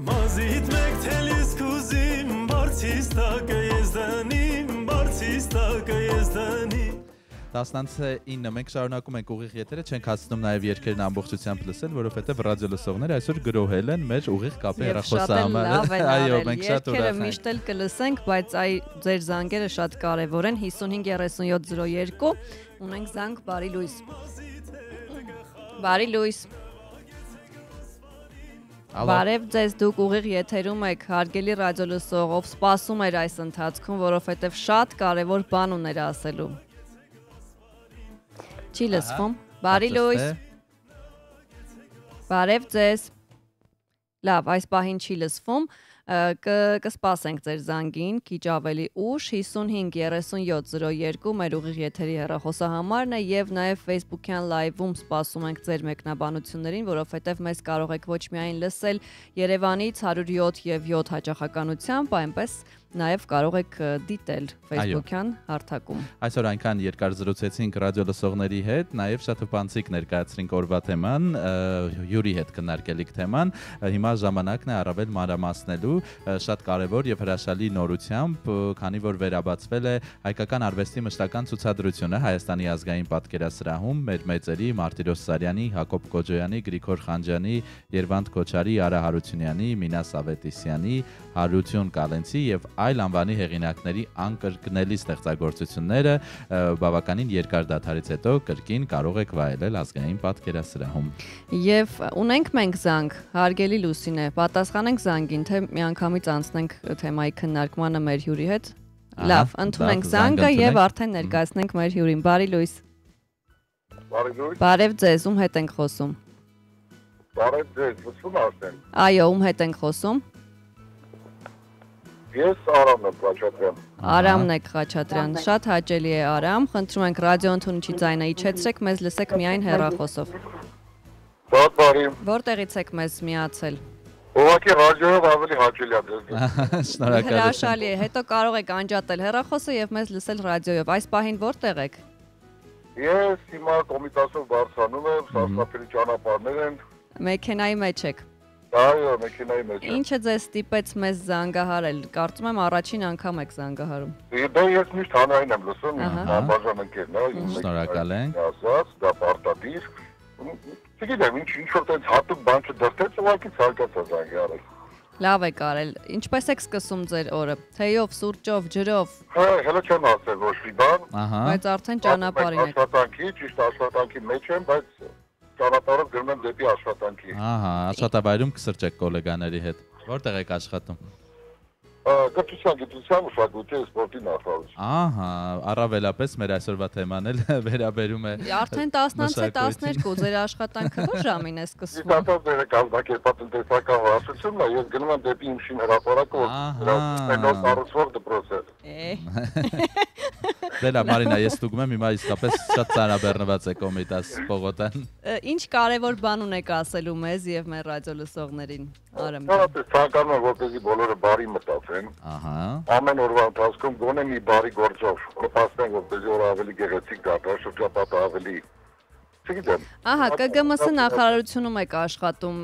Մազիտ մեկ թելիս կուզիմ, բարձիս տակը ես դանիմ 10:09 մենք շարունակում ենք ուղիղ եթերը, չենք հասցնում նաև երգերն ամբողջությամբ լսել, որովհետև ռադիո լսողները այսօր գրոհել են մեր ուղիղ կապի հեռախոսահամարը։ Այո, մենք շատ ուրախ ենք։ Միշտ էլ կլսենք, բայց ձեր զանգերը շատ կարևոր են 553702 ունենք զանգ, բարի լույս։ Բարի լույս։ Բարև ձեզ, դուք ուղիղ եթերում եք, հարգելի ռադիո լսող, ով սպասում էր այս ընթացքում, որովհետև շատ կարևոր բան ուներ ասելու։ Չի լսվում։ Բարի լույս։ Բարև ձեզ։ Լավ, այս պահին չի լսվում։ Կսպասենք ձեր զանգին, քիչ ավելի ուշ 553702 մեր ուղիղ եթերի հեռախոսահամարն է եւ նաեւ Facebook-յան live-ում սպասում ենք ձեր մեկնաբանություններին, որովհետեւ մեզ կարող եք ոչ միայն լսել Երևանից 107 եւ 7 հաճախականությամբ, այնպես Նաև կարող եք դիտել Facebook-յան հարթակում։ Այսօր այնքան երկար զրուցեցինք ռադիո լսողների հետ, նաև շատ հպանցիկ ներկայացրինք օրվա թեման, հյուրի հետ քննարկելիք թեման։ Հիմա ժամանակն է առավել մանրամասնելու շատ կարևոր եւ հրաշալի նորությամբ, քանի որ վերաբացվել է հայկական արվեստի մշտական ցուցադրությունը Հայաստանի ազգային պատկերասրահում մեր մեծերի Մարտիրոս Սարյանի, Հակոբ Կոջոյանի, Գրիգոր Խանջյանի, Երվանդ Քոչարի, Արա Հարությունյանի, Մինաս Ավետիսյանի, Հարություն Կալենցի եւ այլ անվանի հեղինակների անկրկնելի ստեղծագործությունները բավականին երկար դադարից հետո կրկին կարող եք վայելել ազգային պատկերասրահում։ Եվ ունենք մենք զանգ, հարգելի Լուսինե, պատասխանենք զանգին, թե միանգամից անցնենք թեմայի քննարկմանը մեր հյուրի հետ։ Լավ, ընդունենք զանգը եւ արդեն ներկայացնենք մեր հյուրին։ Բարի լույս։ Բարի լույս։ Բարև ձեզ, ում հետ ենք խոսում։ Բարև ձեզ, լսում եք։ Այո, ում հետ ենք խոսում։ Ես Արամն եմ Խաչատրյան։ Արամն եք Խաչատրյան, շատ հաճելի է Արամ, խնդրում ենք ռադիո ընդունիչի ձայնը իջեցրեք, մեզ լսեք միայն հեռախոսով։ Շատ բարի։ Որտեղից եք մեզ միացել։ Ուղղակի ռադիոյով ավելի հաճելի է դες։ Շնորհակալ եմ։ Հրաշալի է, հետո կարող եք անջատել հեռախոսը եւ մեզ լսել ռադիոյով։ Այս պահին որտեղ եք։ Ես հիմա Կոմիտասով բարձրանում եմ, սարսափելի ճանապարհներ են։ Մեքենայի մեջ եք։ Այո, մեքենայի մեջ եմ։ Ինչը ձեզ ստիպեց մեզ զանգահարել։ Կարծում եմ առաջին անգամ եք զանգահարում։ Դե ես միշտ հանրային եմ լսում, բաժան ընկերն է։ Շնորհակալ ենք։ Ասած, դա պարտադիր։ Չգիտեմ, ինչ որ տենց հատուկ բան չդրտեց, ուղղակի ցանկացա զանգի արել։ Լավ եք արել։ Ինչպես եք սկսում ձեր օրը։ Թեյով, սուրճով, ջրով։ Հələ չեմ ասել ոչ մի բան։ Բայց արդեն ճանապարհին եք։ Աշխատանքի, ճիշտ աշխատանքի մեջ եմ, բայց ճանապարհով գնում եմ դեպի աշխատանքի։ Ահա, աշխատավայրում կսրճեք գոլեգաների հետ։ Որտեղ եք աշխատում։ Կրթության, գիտության, մշակույթի, սպորտի նախարարություն։ Ահա, առավելապես մեր այսօրվա թեման էլ վերաբերում է։ Արդեն 10-12 ձեր աշխատանքը ո՞ր ժամին է սկսվում։ Իսկ դերը կազմակերպած տնտեսական վարչությունն է, ես գնում եմ դեպի իմ շին հրապարակը, նոր կառուցվող դպրոց է։ Դե լավ, Մարինա, ես ստուգում եմ հիմա իսկապես շատ ծանրաբեռնված է Կոմիտաս Պողոտան։ Ինչ կարևոր բան ունեք ասելու մեզ եւ մեր ռադիո լսողներին։ Արամ։ Ցանկանում եմ, որպեսզի բոլորը բարի մտածեն։ Ահա։ Ամեն օրվա ընթացքում գոնե մի բարի գործով կպաստեն, որպեսզի օրը ավելի գեղեցիկ դառնա, շրջապատը ավելի չգիտեմ։ Ահա, ԿԳՄՍ նախարարությունում եք աշխատում,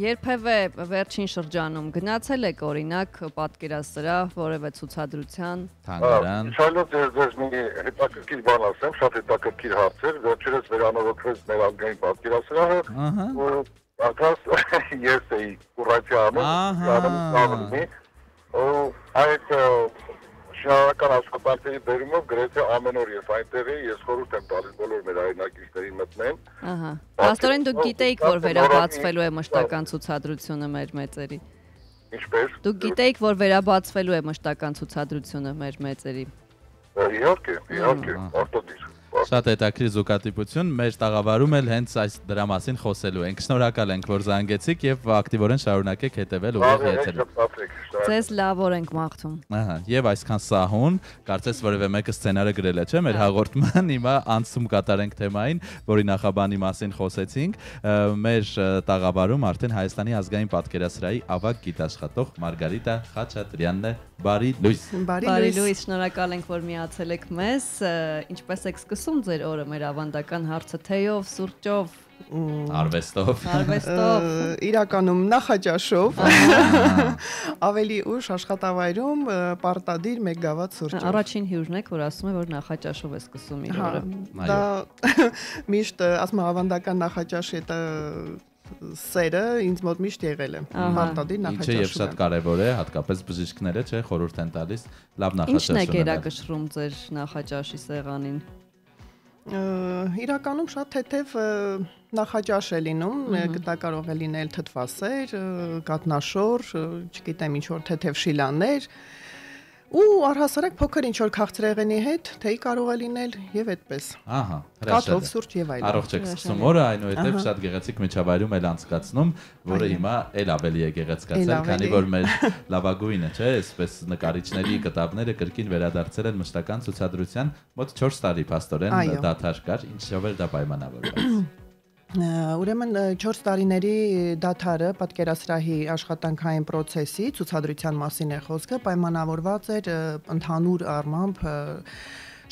երբևէ վերջին շրջանում գնացել եք օրինակ պատկերասրահ, որևէ ցուցադրության, թանգարան։ Շալոտ ես մի հետաքրքիր բան ասեմ, շատ հետաքրքիր հարց էր, վերջերս վերանորոգվեց մեր ազգային պատկերասրահը, ու ակաս ես էի կուրացիանում, ու այդ շինարարական աշխատանքների բերումով գրեթե ամեն օր ես այնտեղ էի, ես խորհուրդ եմ տալիս բոլոր մեր հայրենակիցներին մտնեն։ Ահա։ Աստորեն դուք գիտեիք, որ վերաբացվելու է մշտական ցուցադրությունը մեր մեծերի։ Ինչպես։ Դուք գիտեիք, որ վերաբացվելու է մշտական ցուցադրությունը մեր մեծերի։ Իհարկե, արտոդիր։ Շատ հետաքրքիր զուգատիպություն, մեր տաղավարում էլ հենց այս դրա մասին խոսելու ենք։ Շնորհակալ ենք, որ զանգեցիք եւ ակտիվորեն շարունակեք հետեւել ուղիղ եթերում։ Ձեզ լավ օր ենք մաղթում։ Ահա, եւ այսքան սահուն, կարծես որևէ մեկը սցենարը գրել է, չէ՞, մեր հաղորդման հիմա անցում կատարենք թեմային, որի նախաբանի մասին խոսեցինք։ Մեր տաղավարում արդեն Հայաստանի ազգային պատկերասրահի ավագ գիտաշխատող Մարգարիտա Խաչատրյանն է։ Բարի լույս։ Բարի լույս, շնորհակալ ենք, որ միացել եք մեզ։ Ինչպես եք սկսում ձեր օրը, մեր ավանդական հարցը, թեյով, սուրճով, արվեստով։ Իրականում նախաճաշով, ավելի ուշ աշխատավայրում պարտադիր 1 գավաթ սուրճով։ Առաջին հյուրն եք, որ ասում է, որ նախաճաշով է սկսում իր օրը։ Դա միշտ ասում ավանդական նախաճաշի այդ սերը ինձ մոտ միշտ եղել է։ Պարտադիր նախաճաշում։ Ինչը եւ շատ կարեւոր է, հատկապես բժիշկները, չէ, խորհուրդ են տալիս լավ նախաճաշ ունենալ։ Ինչն է գերակշռում ձեր նախաճաշի սեղանին։ Իրականում շատ թեթև նախաճաշ է լինում, դա կարող է լինել թթվասեր, կատնաշոր, չգիտեմ ինչ որ թեթև շիլաներ, ու առհասարակ փոքր ինչ որ քաղցրեղենի հետ թեյ կարող է լինել եւ այդպես։ Ահա, կաթով, սուրճ եւ այլն։ Առողջ եք սկսում օրը, այնուհետև շատ գեղեցիկ միջավայրում էլ անցկացնում, որը հիմա էլ ավելի է գեղեցկացել, քանի որ մեր լավագույնը, չէ, այսպես նկարիչների կտավները կրկին վերադարձել են մշտական ցուցադրության, մոտ 4 տարի փաստորեն դադար կար, ինչով էլ դա պայմանավորված։ Ուրեմն 4 տարիների դադարը պատկերասրահի աշխատանքային process-ի ցուցադրության մասին է խոսքը, պայմանավորված էր ընդհանուր առմամբ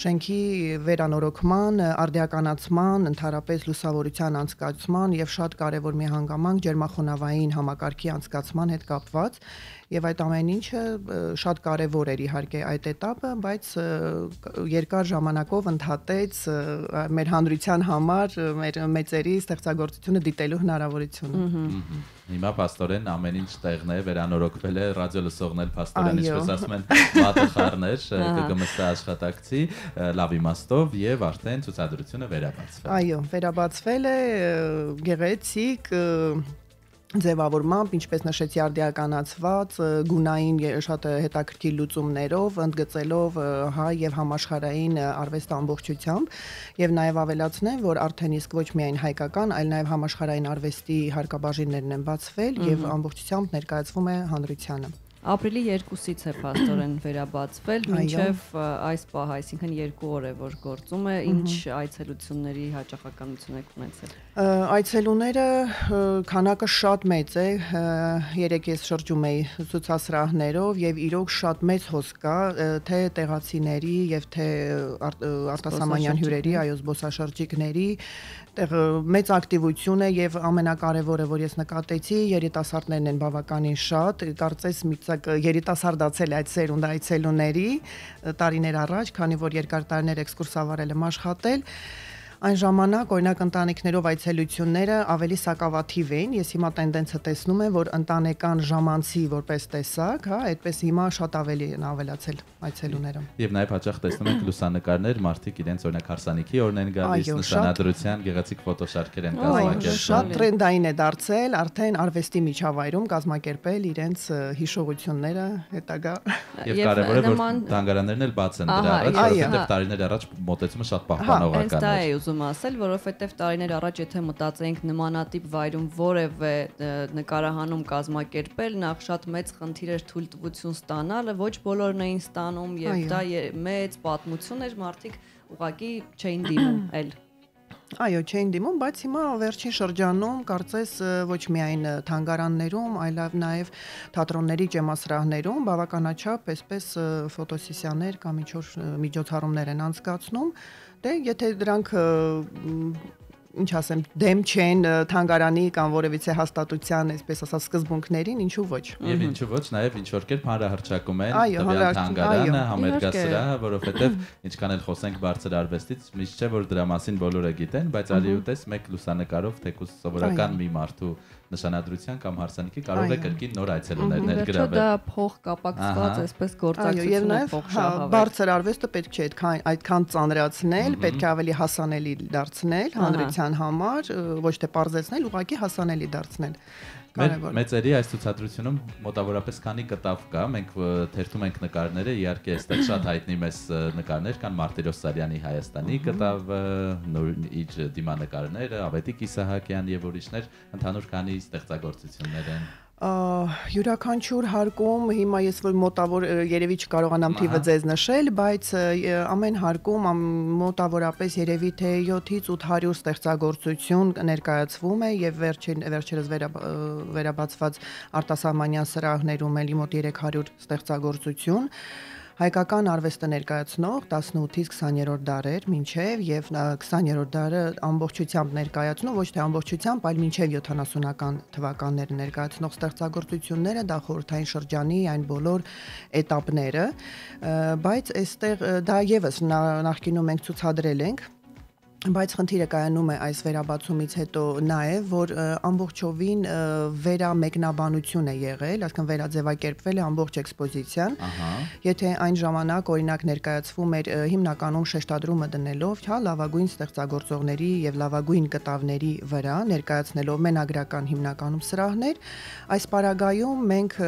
շենքի վերանորոգման, արդիականացման, ընդհանրապես լուսավորության անցկացման եւ շատ կարեւոր մի հանգամանք ջերմախոնավային համակարգի անցկացման հետ կապված եւ այդ ամեն ինչը շատ կարեւոր էր իհարկե այդ этаպը, բայց երկար ժամանակով ընդհատեց մեր հանրության համար մեր մեծերի ստեղծագործությունը դիտելու հնարավորությունը։ Հիմա փաստորեն ամեն ինչ տեղն է, վերանորոգվել է, ռադիո լսողներ փաստորեն ինչպես ասում են, մատը խառներ, ԿԳՄՍ աշխատակցի, լավ իմաստով եւ արդեն ցուցադրությունը վերաբացվել։ Այո, վերաբացվել է գեղեցիկ ձևավորմամբ, ինչպես նշեցի, արդիականացված, գունային շատ հետաքրքիր լուծումներով, ընդգծելով հայ եւ համաշխարհային արվեստը ամբողջությամբ եւ նաեւ ավելացնեմ, որ արդեն իսկ ոչ միայն հայկական, այլ նաեւ համաշխարհային արվեստի հարկաբաժիններն են բացվել եւ ամբողջությամբ ներկայացվում է հանրությանը։ Ապրիլի 2-ից է փաստորեն վերաբացվել, մինչև այս պահ, այսինքն 2 օր է որ գործում է, ինչ այցելությունների հաճախականություն եք ունեցել։ Այցելուները քանակը շատ մեծ է, երեք ես շրջում էի ցուցասրահներով եւ իրոք շատ մեծ հոսք կա թե տեղացիների եւ թե արտասահմանյան հյուրերի, այո, զբոսաշրջիկների, մեծ ակտիվություն է եւ ամենակարևորը, որ ես նկատեցի, երիտասարդներն են բավականին շատ, կարծես երիտասարդացել այդ սերունդը այցելուների տարիներ առաջ, քանի որ երկար տարիներ էքսկուրսավարել եմ աշխատել, այն ժամանակ օրինակ ընտանիքներով այցելությունները ավելի սակավաթիվ էին, ես հիմա տենդենսը տեսնում եմ, որ ընտանեկան ժամանցի որպես տեսակ, հա, այդպես հիմա շատ ավելի են ավելացել այցելուները։ Եվ նաև հաճախ տեսնում ենք լուսանկարներ, մարդիկ իրենց օրինակ հարսանիքի օրն են գալիս, նշանադրության գեղեցիկ ֆոտոշարքեր են կազմակերպել։ Շատ տրենդային է դարձել արդեն արվեստի միջավայրում կազմակերպել իրենց հիշողությունները հետագա։ Եվ կարևորը որ թանգարաններն էլ բաց են դրա առաջ, որովհետև տարիներ առաջ մոտեցումը շատ պահպանողական էր։ Ասել, որովհետև տարիներ առաջ եթե մտածեինք նմանատիպ վայրում որևէ նկարահանում կազմակերպել, նախ շատ մեծ խնդիր էր թույլտվություն ստանալը, ոչ բոլորն էին ստանում եւ դա մեծ պատմություն էր, մարդիկ ուղղակի չէին դիմում էլ։ Այո, չէին դիմում, բայց հիմա վերջին շրջանում կարծես ոչ միայն թանգարաններում, այլև նաև թատրոնների ջեմասրահներում բավականաչափ այսպես ֆոտոսեսիաներ կամ միջոցառումներ են անցկացնում, դե եթե դրանք ինչ ասեմ, դեմ չեն թանգարանի կամ որևիցե հաստատության, այսպես ասած, սկզբունքներին, ինչու ոչ։ Եվ ինչու ոչ, նաև ինչ որ կերպ հանրահրճակում են տվյալ թանգարանը, համերգասրահը, որովհետև ինչքան էլ խոսենք բարձր արվեստից, միշտ չէ որ դրա մասին բոլորը գիտեն, բայց ալիուտես մեկ լուսանկարով թեկուզ սովորական մի մարդու նշանադրության կամ հարսանիքի կարող է կրկին նոր այցելուներ ներգրավել։ Դա փող կապակցված այսպես գործակցություն է փող շահավեր։ Բարձր արվեստը պետք չէ այդքան ծանրացնել, պետք է ավելի հասանելի դարձնել հանրության համար, ոչ թե պարզեցնել, ուղղակի հասանելի դարձնել։ Մեծերի այս ցուցադրությունում մոտավորապես քանի կտավ կա, մենք թերթում ենք նկարները, իհարկե այստեղ շատ հայտնի մեծ նկարներ կան, Մարտիրոս Սարյանի Հայաստանի կտավը, իր դիմանկարները, Ավետիք Իսահակյան եւ ուրիշներ, ընդհանուր քանի ստեղծագործություններ են։ Յուրաքանչյուր հարկում հիմա ես որ մոտավոր երևի չկարողանամ թիվը ձեզ նշել, բայց ամեն հարկում մոտավորապես երևի թե 7-ից 800 ստեղծագործություն ներկայացվում է եւ վերջերս վերաբացված արտասահմանյան սրահներում էլի մոտ 300 ստեղծագործություն հայկական արվեստը ներկայացնող 18-ից 20-րդ դարեր մինչև եւ 20-րդ դարը ամբողջությամբ ներկայացնող, ոչ թե ամբողջությամբ, այլ մինչև 70-ական թվականները ներկայացնող ստեղծագործությունները դա խորհրդային շրջանի այն բոլոր этаպները, բայց այստեղ դա եւս նախկինում մենք ցուցադրել ենք, բայց խնդիրը կայանում է այս վերաբացումից հետո նաև, որ ամբողջովին վերամեկնաբանություն է եղել, այսինքն վերաձևակերպվել է ամբողջ էքսպոզիցիան։ Եթե այն ժամանակ օրինակ ներկայացվում էր հիմնականում շեշտադրումը դնելով, հա, լավագույն ստեղծագործողների եւ լավագույն կտավների վրա, ներկայացնելով մենագրական հիմնականում սրահներ, այս պարագայում մենք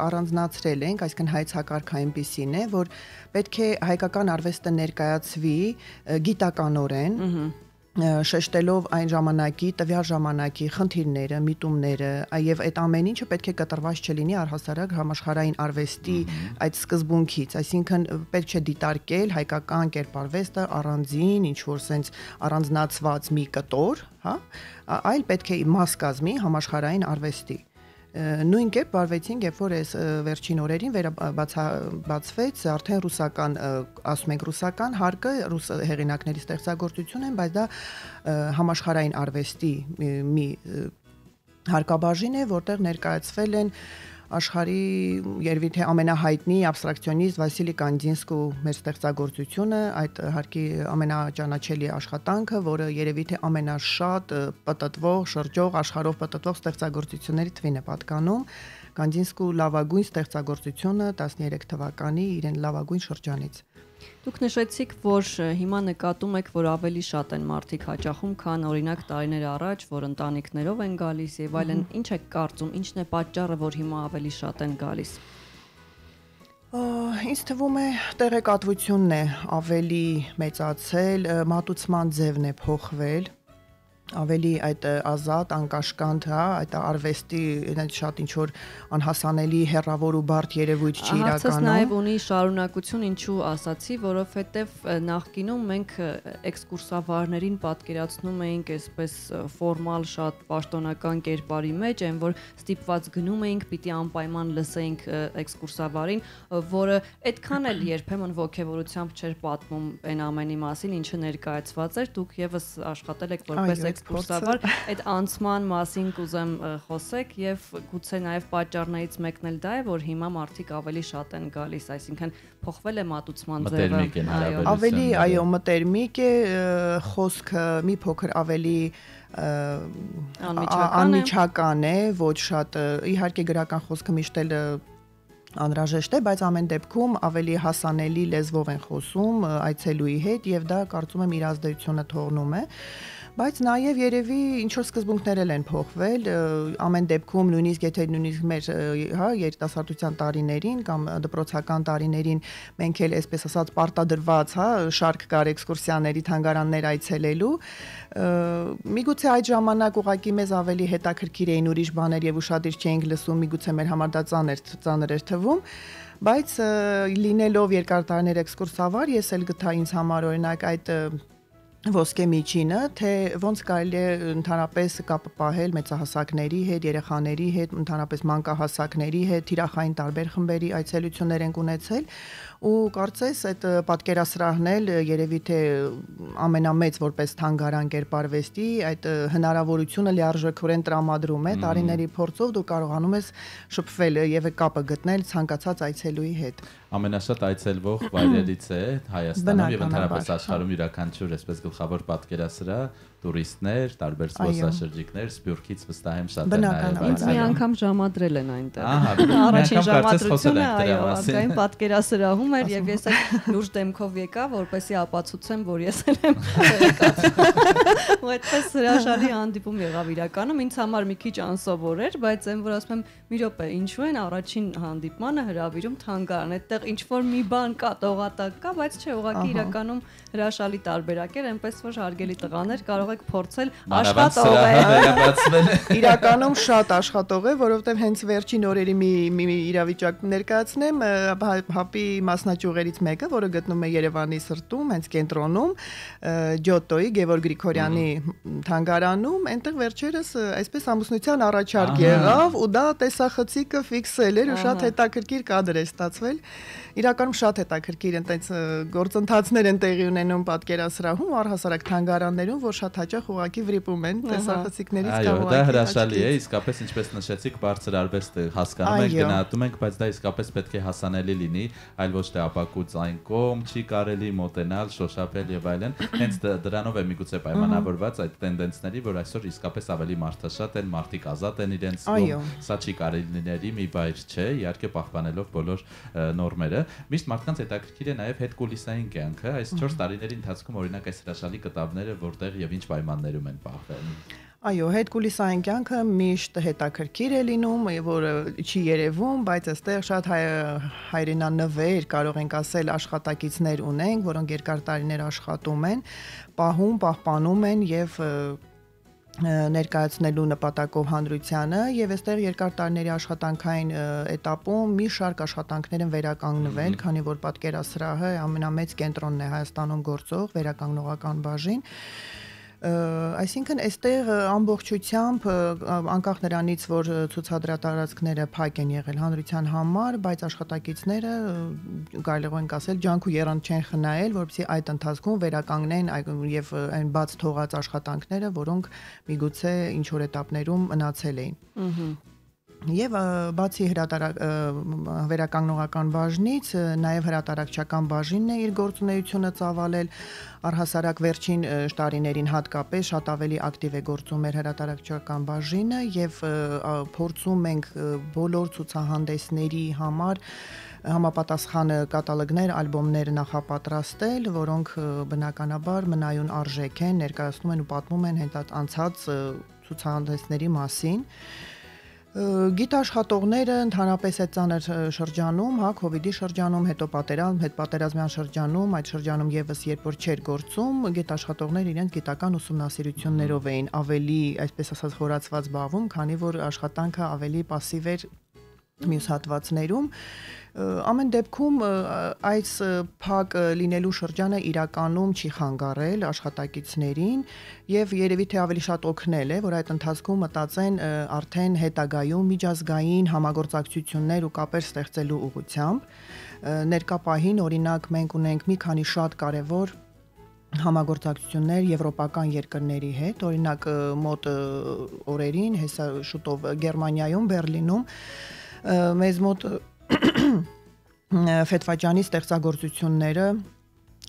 առանձնացրել ենք, այսինքն հայեցակարգը այնպիսին է, որ պետք է հայկական արվեստը ներկայացվի գիտականորեն, շեշտելով այն ժամանակի, տվյալ ժամանակի խնդիրները, միտումները, եւ այդ ամեն ինչը պետք է կտրված չլինի առհասարակ համաշխարհային արվեստի այդ սկզբունքից, այսինքն պետք չէ դիտարկել հայկական կերպարվեստը առանձին, ինչ որ sense առանձնացված մի կտոր, հա, այլ պետք է մաս կազմի համաշխարհային արվեստի։ Նույն կերպ վարվեցինք, երբ որ այս վերջին օրերին բացվեց արդեն ռուսական, ասում ենք ռուսական հարկը, ռուս հեղինակների ստեղծագործություն են, բայց դա համաշխարհային արվեստի մի հարկաբաժին է, որտեղ ներկայացվել են աշխարհի երևի թե ամենահայտնի աբստրակցիոնիստ Վասիլի Կանդինսկու մեր ստեղծագործությունը, այդ հարկի ամենաճանաչելի աշխատանքը, որը երևի թե ամենաշատ պատտվող, շրջող, աշխարհով պատտվող ստեղծագործությունների թվին է պատկանում։ Կանդինսկու լավագույն ստեղծագործությունը 13 թվականի իրեն լավագույն շրջանից։ Դուք նշեցիք, որ հիմա նկատում եք, որ ավելի շատ են մարդիկ հաճախում, քան օրինակ տարիներ առաջ, որ ընտանիքներով են գալիս եւ այլն։ Ինչ եք կարծում, ինչն է պատճառը, որ հիմա ավելի շատ են գալիս։ Ինձ թվում է տեղեկատվությունն է ավելի մեծացել, մատուցման ձևն է փոխվել, ավելի այդ ազատ, անկաշկանդ, հա, այդ արվեստի այդ շատ ինչ որ անհասանելի հեռավոր ու բարդ երևույթ չի իրականում։ Հարցս նաև ունի շարունակություն, ինչու ասացի, որովհետև նախկինում մենք էքսկուրսավարներին պատկերացնում էինք այսպես ֆորմալ, շատ պաշտոնական կերպարի մեջ, այն որ ստիպված գնում էինք, պիտի անպայման լսեինք էքսկուրսավարին, որը այդքան էլ երբեմն ոգևորությամբ չէր պատմում այն ամենի մասին, ինչը ներկայացված էր, դուք եւս աշխատել եք որպես էքսկուրսավար, այդ անցման մասին կուզեմ խոսեք եւ գուցե նաեւ պատճառներից մեկն էլ դա է, որ հիմա մարդիկ ավելի շատ են գալիս, այսինքն փոխվել է մատուցման ձևը, ավելի, այո, մտերմիկ է, խոսքը մի փոքր ավելի անմիջական է, ոչ շատ, իհարկե գրական խոսքը միշտ էլ անհրաժեշտ է, բայց ամեն դեպքում ավելի հասանելի լեզվով են խոսում այցելուի հետ եւ դա կարծում եմ իր ազդեցությունը թողնում է։ Բայց նաև երևի ինչ որ սկզբունքներ են փոխվել, ամեն դեպքում նույնիսկ եթե նույնիսկ մեր, հա, երիտասարդության տարիներին կամ դպրոցական տարիներին մենք էլ այսպես ասած պարտադրված, հա, շարք կար էքսկուրսիաների, թանգարաններ այցելելու, միգուցե այդ ժամանակ ուղղակի մեզ ավելի հետաքրքիր էին ուրիշ բաներ եւ ուշադիր չէինք լսում, միգուցե մեր համար դա ծանր էր թվում, բայց լինելով երկար տարիներ էքսկուրսավար, ես էլ գտա ինձ համար օրինակ այդ ոսկե միջինը, թե ոնց կարելի է ընդհանրապես կապ պահել մեծահասակների հետ, երեխաների հետ, ընդհանրապես մանկահասակների հետ, թիրախային տարբեր խմբերի այցելություններ են ունեցել ու կարծես այդ պատկերասրահն էլ երևի թե ամենամեծ որպես թանգարան կերպարվեստի այդ հնարավորությունը լիարժեքորեն տրամադրում է տարիների փորձով դու կարողանում ես շփվել եւ կապը գտնել ցանկացած այցելուի հետ։ Ամենաշատ այցելվող վայրերից է Հայաստանում եւ ընդհանրապես աշխարհում յուրաքանչյուր այսպես գլխավոր պատկերասրահ, տուրիստներ, տարբեր զբոսաշրջիկներ, Սփյուռքից վստահ եմ շատ են նայել։ Ինձ մի անգամ ժամադրել են այնտեղ։ Առաջին ժամադրությունը, այո, ազգային պատկերասրահում էր եւ ես այդ լուրջ դեմքով եկա, որպեսզի ապացուցեմ, որ ես եմ տեղեկացել։ Ու այդպես հրաշալի հանդիպում եղավ իրականում, ինձ համար մի քիչ անսովոր էր, բայց այն որ ասում եմ, մի րոպե, ինչու են առաջին հանդիպմանը հրավիրում թանգարան, այդտեղ ինչ որ մի բան կա, տողատակ կա, բայց չէ, ուղղակի իրականում հրաշալի տարբերակ էր, այնպես որ հարգելի տղաներ կարող եք փորձել աշխատող է։ Իրականում շատ աշխատող է, որովհետև հենց վերջին օրերի մի իրավիճակ ներկայացնեմ, հապի մասնաճյուղերից մեկը, որը գտնվում է Երևանի սրտում, հենց կենտրոնում, Ջոտոյի Գևորգ Գրիգորյանի թանգարանում, այնտեղ վերջերս այսպես ամուսնության առաջարկ եղավ ու դա տեսախցիկը ֆիքսել էր ու շատ հետաքրքիր կադր է ստացվել։ Իրականում շատ հետաքրքիր այնտենց գործընթացներ են տեղի ունենում պատկերասրահում, առհասարակ թանգարաններում, որ շատ հաճախ ուղղակի վրիպում են տեսախցիկներից կամ ուղղակի։ Այո, դա հրաշալի է, իսկապես ինչպես նշեցիք, բարձր արվեստը հասկանում ենք, գնահատում ենք, բայց դա իսկապես պետք է հասանելի լինի, այլ ոչ թե ապակուց այն կողմ, չի կարելի մոտենալ, շոշափել եւ այլն։ Հենց դրանով է միգուցե պայմանավորված այդ տենդենսների, որ այսօր իսկապես ավելի մարդաշատ են, մարդիկ ազատ են իրենց կողմ, սա չի կարելի մի բայր չէ, իհարկե պահպանելով բոլոր նորմերը։ Միշտ մարդկանց հետաքրքիր է նաև հետկուլիսային կյանքը, այս 4 տարիների ընթացքում օրինակ այս հրաշալի կտավները որտեղ եւ ինչ պայմաններում են պահվել։ Այո, հետկուլիսային կյանքը միշտ հետաքրքիր է լինում, որը չի երևում, բայց այստեղ շատ հայրենանվեր, կարող ենք ասել, աշխատակիցներ ունենք, որոնք երկար տարիներ աշխատում են, պահում, պահպանում են եւ ներկայացնելու նպատակով հանրությանը եւ այստեղ երկար տարիների աշխատանքային этаպում մի շարք աշխատանքներ են վերականգնվել, քանի որ պատկերասրահը ամենամեծ կենտրոնն է Հայաստանում գործող վերականգնողական բաժին Այսինքն այստեղ ամբողջությամբ անկախ նրանից որ ցուցադրատարածքները փակ են եղել հանրության համար, բայց աշխատակիցները կարող ենք ասել ջանք ու եռանդ չեն խնայել, որպեսզի այդ ընթացքում վերականգնեն եւ այն բաց թողած աշխատանքները, որոնք միգուցե ինչ որ этаպներում մնացել էին։ Եվ բացի վերականգնողական բաժնից, նաև հրատարակչական բաժինն է իր գործունեությունը ծավալել, առհասարակ վերջին տարիներին հատկապես շատ ավելի ակտիվ է գործում մեր հրատարակչական բաժինը եւ փորձում ենք բոլոր ցուցահանդեսների համար համապատասխան կատալոգներ, ալբոմներ նախապատրաստել, որոնք բնականաբար մնայուն արժեք են, ներկայացնում են ու պատմում են հենց անցած ցուցահանդեսների մասին։ Գիտաշխատողները ընդհանրապես այդ ծանր շրջանում, հա, COVID-ի շրջանում, հետո հետպատերազմյան շրջանում, այդ շրջանում եւս երբ որ չէր գործում, գիտաշխատողները իրենց գիտական ուսումնասիրություններով էին ավելի, այսպես ասած, խորացված զբաղվում, քանի որ աշխատանքը ավելի пассив էր մյուս հատվածներում ամեն դեպքում այս փակ լինելու շրջանը իրականում չի խանգարել աշխատակիցներին եւ երևի թե ավելի շատ օգնել է որ այդ ընթացքում մտածեն արդեն հետագայում միջազգային համագործակցություններ ու կապեր ստեղծելու ուղղությամբ ներկա պահին օրինակ մենք ունենք մի քանի շատ կարեւոր համագործակցություններ եվրոպական երկրների հետ օրինակ մոտ օրերին հեսա շուտով Գերմանիայում Բերլինում մեզ մոտ Ֆեթվաջանի ստեղծագործությունները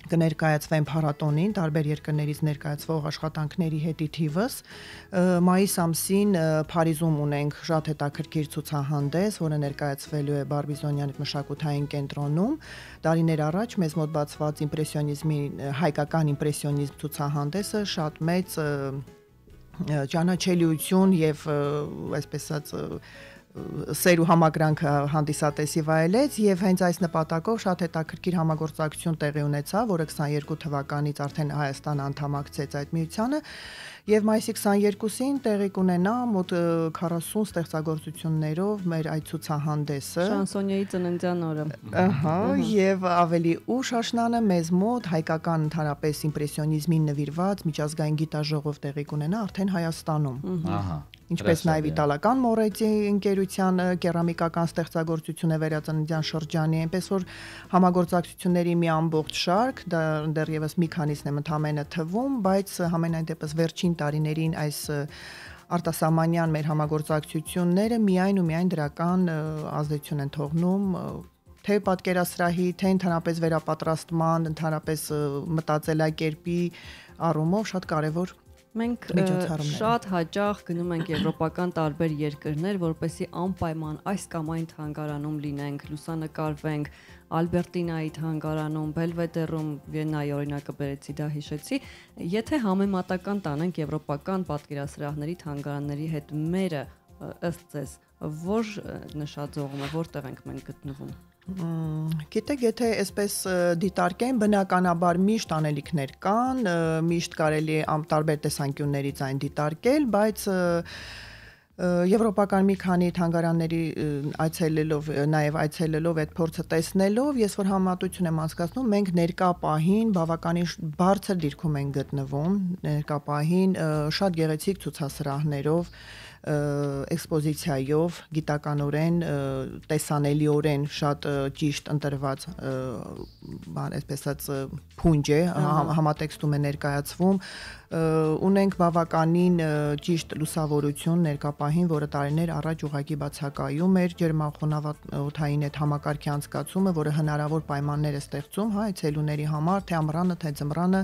կներկայացվեն փառատոնին տարբեր երկրներից ներկայացվող աշխատանքների հետի թիվս մայիս ամսին Փարիզում ունենք շատ հետաքրքիր ցուցահանդես, որը ներկայացվելու է Բարբիզոնյան մշակութային կենտրոնում տարիներ առաջ մեզ մոտ բացված իմպրեսիոնիզմի հայկական իմպրեսիոնիզմ ցուցահանդեսը շատ մեծ ճանաչելիություն եւ այսպես ասած սեր ու համակրանքը հանդիսատեսի վայելեց եւ հենց այս նպատակով շատ հետաքրքիր համագործակցություն տեղի ունեցավ, որը 22 թվականից արդեն Հայաստանը անդամակցեց այդ միությանը եւ մայիսի 22-ին տեղի կունենա մոտ 40 ստեղծագործություններով մեր այդ ցուցահանդեսը Շանսոնյեի ծննդյան օրը։ Ահա, եւ ավելի ուշ աշնանը մեզ մոտ հայկական ընդհանրապես իմպրեսիոնիզմին նվիրված միջազգային գիտաժողով տեղի կունենա արդեն Հայաստանում։ Ահա Ինչպես նաև իտալական Մորեջի ընկերության կերամիկական ստեղծագործությունը վերածննդյան շրջանի, այնպես որ համագործակցությունների մի ամբողջ շարք, դեռևս մի քանիսն եմ ընդամենը թվում, բայց համենայն դեպս վերջին տարիներին այս արտասահմանյան մեր համագործակցությունները միայն ու միայն դրական ազդեցություն են թողնում թե պատկերասրահի, թե ընդհանրապես վերապատրաստման, ընդհանրապես մտածելակերպի առումով շատ կարևոր Մենք շատ հաճախ գնում ենք եվրոպական տարբեր երկրներ, որպեսզի անպայման այս կամ այն թանգարանում լինենք, լուսանկարվենք, Ալբերտինայի թանգարանում, Բելվեդերում, Վիեննայի օրինակը բերեցի, դա հիշեցի, եթե համեմատական տանենք եվրոպական պատկերասրահների թանգարանների հետ, մերը ըստ ձեզ, որ նշաձողում է, որտեղ ենք մենք գտնվում։ Գիտեք, եթե այսպես դիտարկեն, բնականաբար միշտ անելիքներ կան, միշտ կարելի է տարբեր տեսանկյուններից այն դիտարկել, բայց եվրոպական մի քանի թանգարանների այցելելով, նաև այցելելով այդ փորձը տեսնելով, ես որ համատություն եմ անցկացնում, մենք ներկա պահին բավականին բարձր դիրքում ենք գտնվում, ներկա պահին շատ գեղեցիկ ցուցասրահներով էքսպոզիցիայով գիտականորեն տեսանելիորեն շատ ճիշտ ընտրված այսպես ասած փունջ է համատեքստում է ներկայացվում ունենք բավականին ճիշտ լուսավորություն ներկա պահին, որը տարիներ առաջ ուղղակի բացակայում էր ջերմախոնավոթային այդ համակարգի անցկացումը, որը հնարավոր պայմաններ է ստեղծում, հա, այցելուների համար, թե ամռանը, թե ձմռանը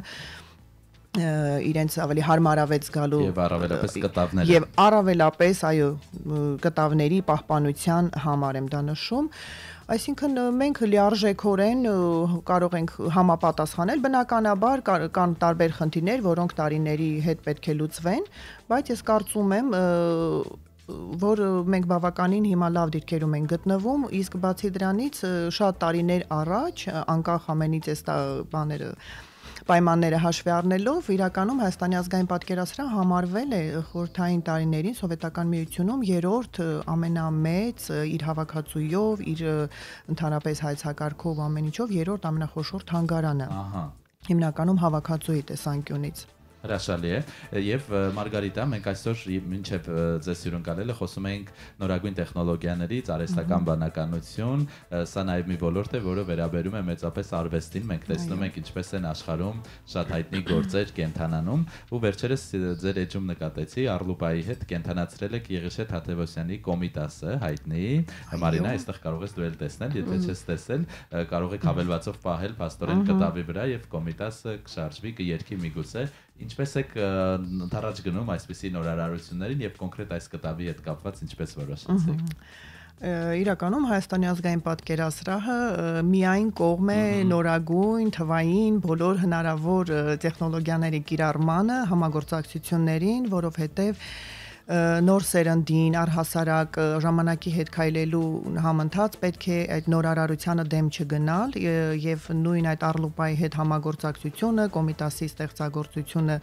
իրենց ավելի հարմարավետ զգալու եւ առավելապես կտավները եւ առավելապես այո կտավների պահպանության համար եմ դա նշում Այսինքն մենք լիարժեքորեն կարող ենք համապատասխանել, բնականաբար կան տարբեր խնդիրներ, որոնք տարիների հետ պետք է լուծվեն, բայց ես կարծում եմ, որ մենք բավականին հիմա լավ դիրքերում ենք գտնվում, իսկ բացի դրանից շատ տարիներ առաջ, անկախ ամենից այս բաները պայմանները հաշվի առնելով, իրականում Հայաստանի ազգային պատկերասրահ համարվել է խորհրդային տարիներին Սովետական Միությունում երրորդ ամենամեծ իր հավաքածուով, իր ընդհանրապես հայեցակարգով ամեն ինչով երրորդ ամենախոշոր թանգարանը։ Հիմնականում հավաքածուի տեսանկյունից։ Հրաշալի է եւ Մարգարիտա, մենք այսօր մինչեւ ձեզ հյուրընկալելը խոսում ենք նորագույն տեխնոլոգիաներից, արհեստական բանականություն, սա նաեւ մի ոլորտ է, որը վերաբերում է մեծապես արվեստին, մենք տեսնում ենք ինչպես են աշխարհում շատ հայտնի գործեր կենթանանում, ու վերջերս ձեր էջում նկատեցի Արլուպայի հետ կենթանացրել եք Եղիշետ Թադևոսյանի Կոմիտասը, հայտնի, Մարինա, այստեղ կարող ես դու էլ տեսնել, եթե չես տեսել, կարող եք հավելվածով պահել փաստորեն կտավի վրա եւ Կոմիտասը կշարժվի, կերքի միգուցե Ինչպես եք առաջ գնում այսպիսի նորարարություններին եւ կոնկրետ այս կտավի հետ կապված ինչպես որոշեցիք։ Իրականում Հայաստանի ազգային պատկերասրահը միայն կողմ է նորագույն, թվային, բոլոր հնարավոր տեխնոլոգիաների կիրառմանը, համագործակցություններին, որովհետեւ նոր սերնդին առհասարակ ժամանակի հետ քայլելու համընթաց պետք է այդ նորարարությանը դեմ չգնալ եւ նույն այդ Արլուպայի հետ համագործակցությունը, Կոմիտասի ստեղծագործությունը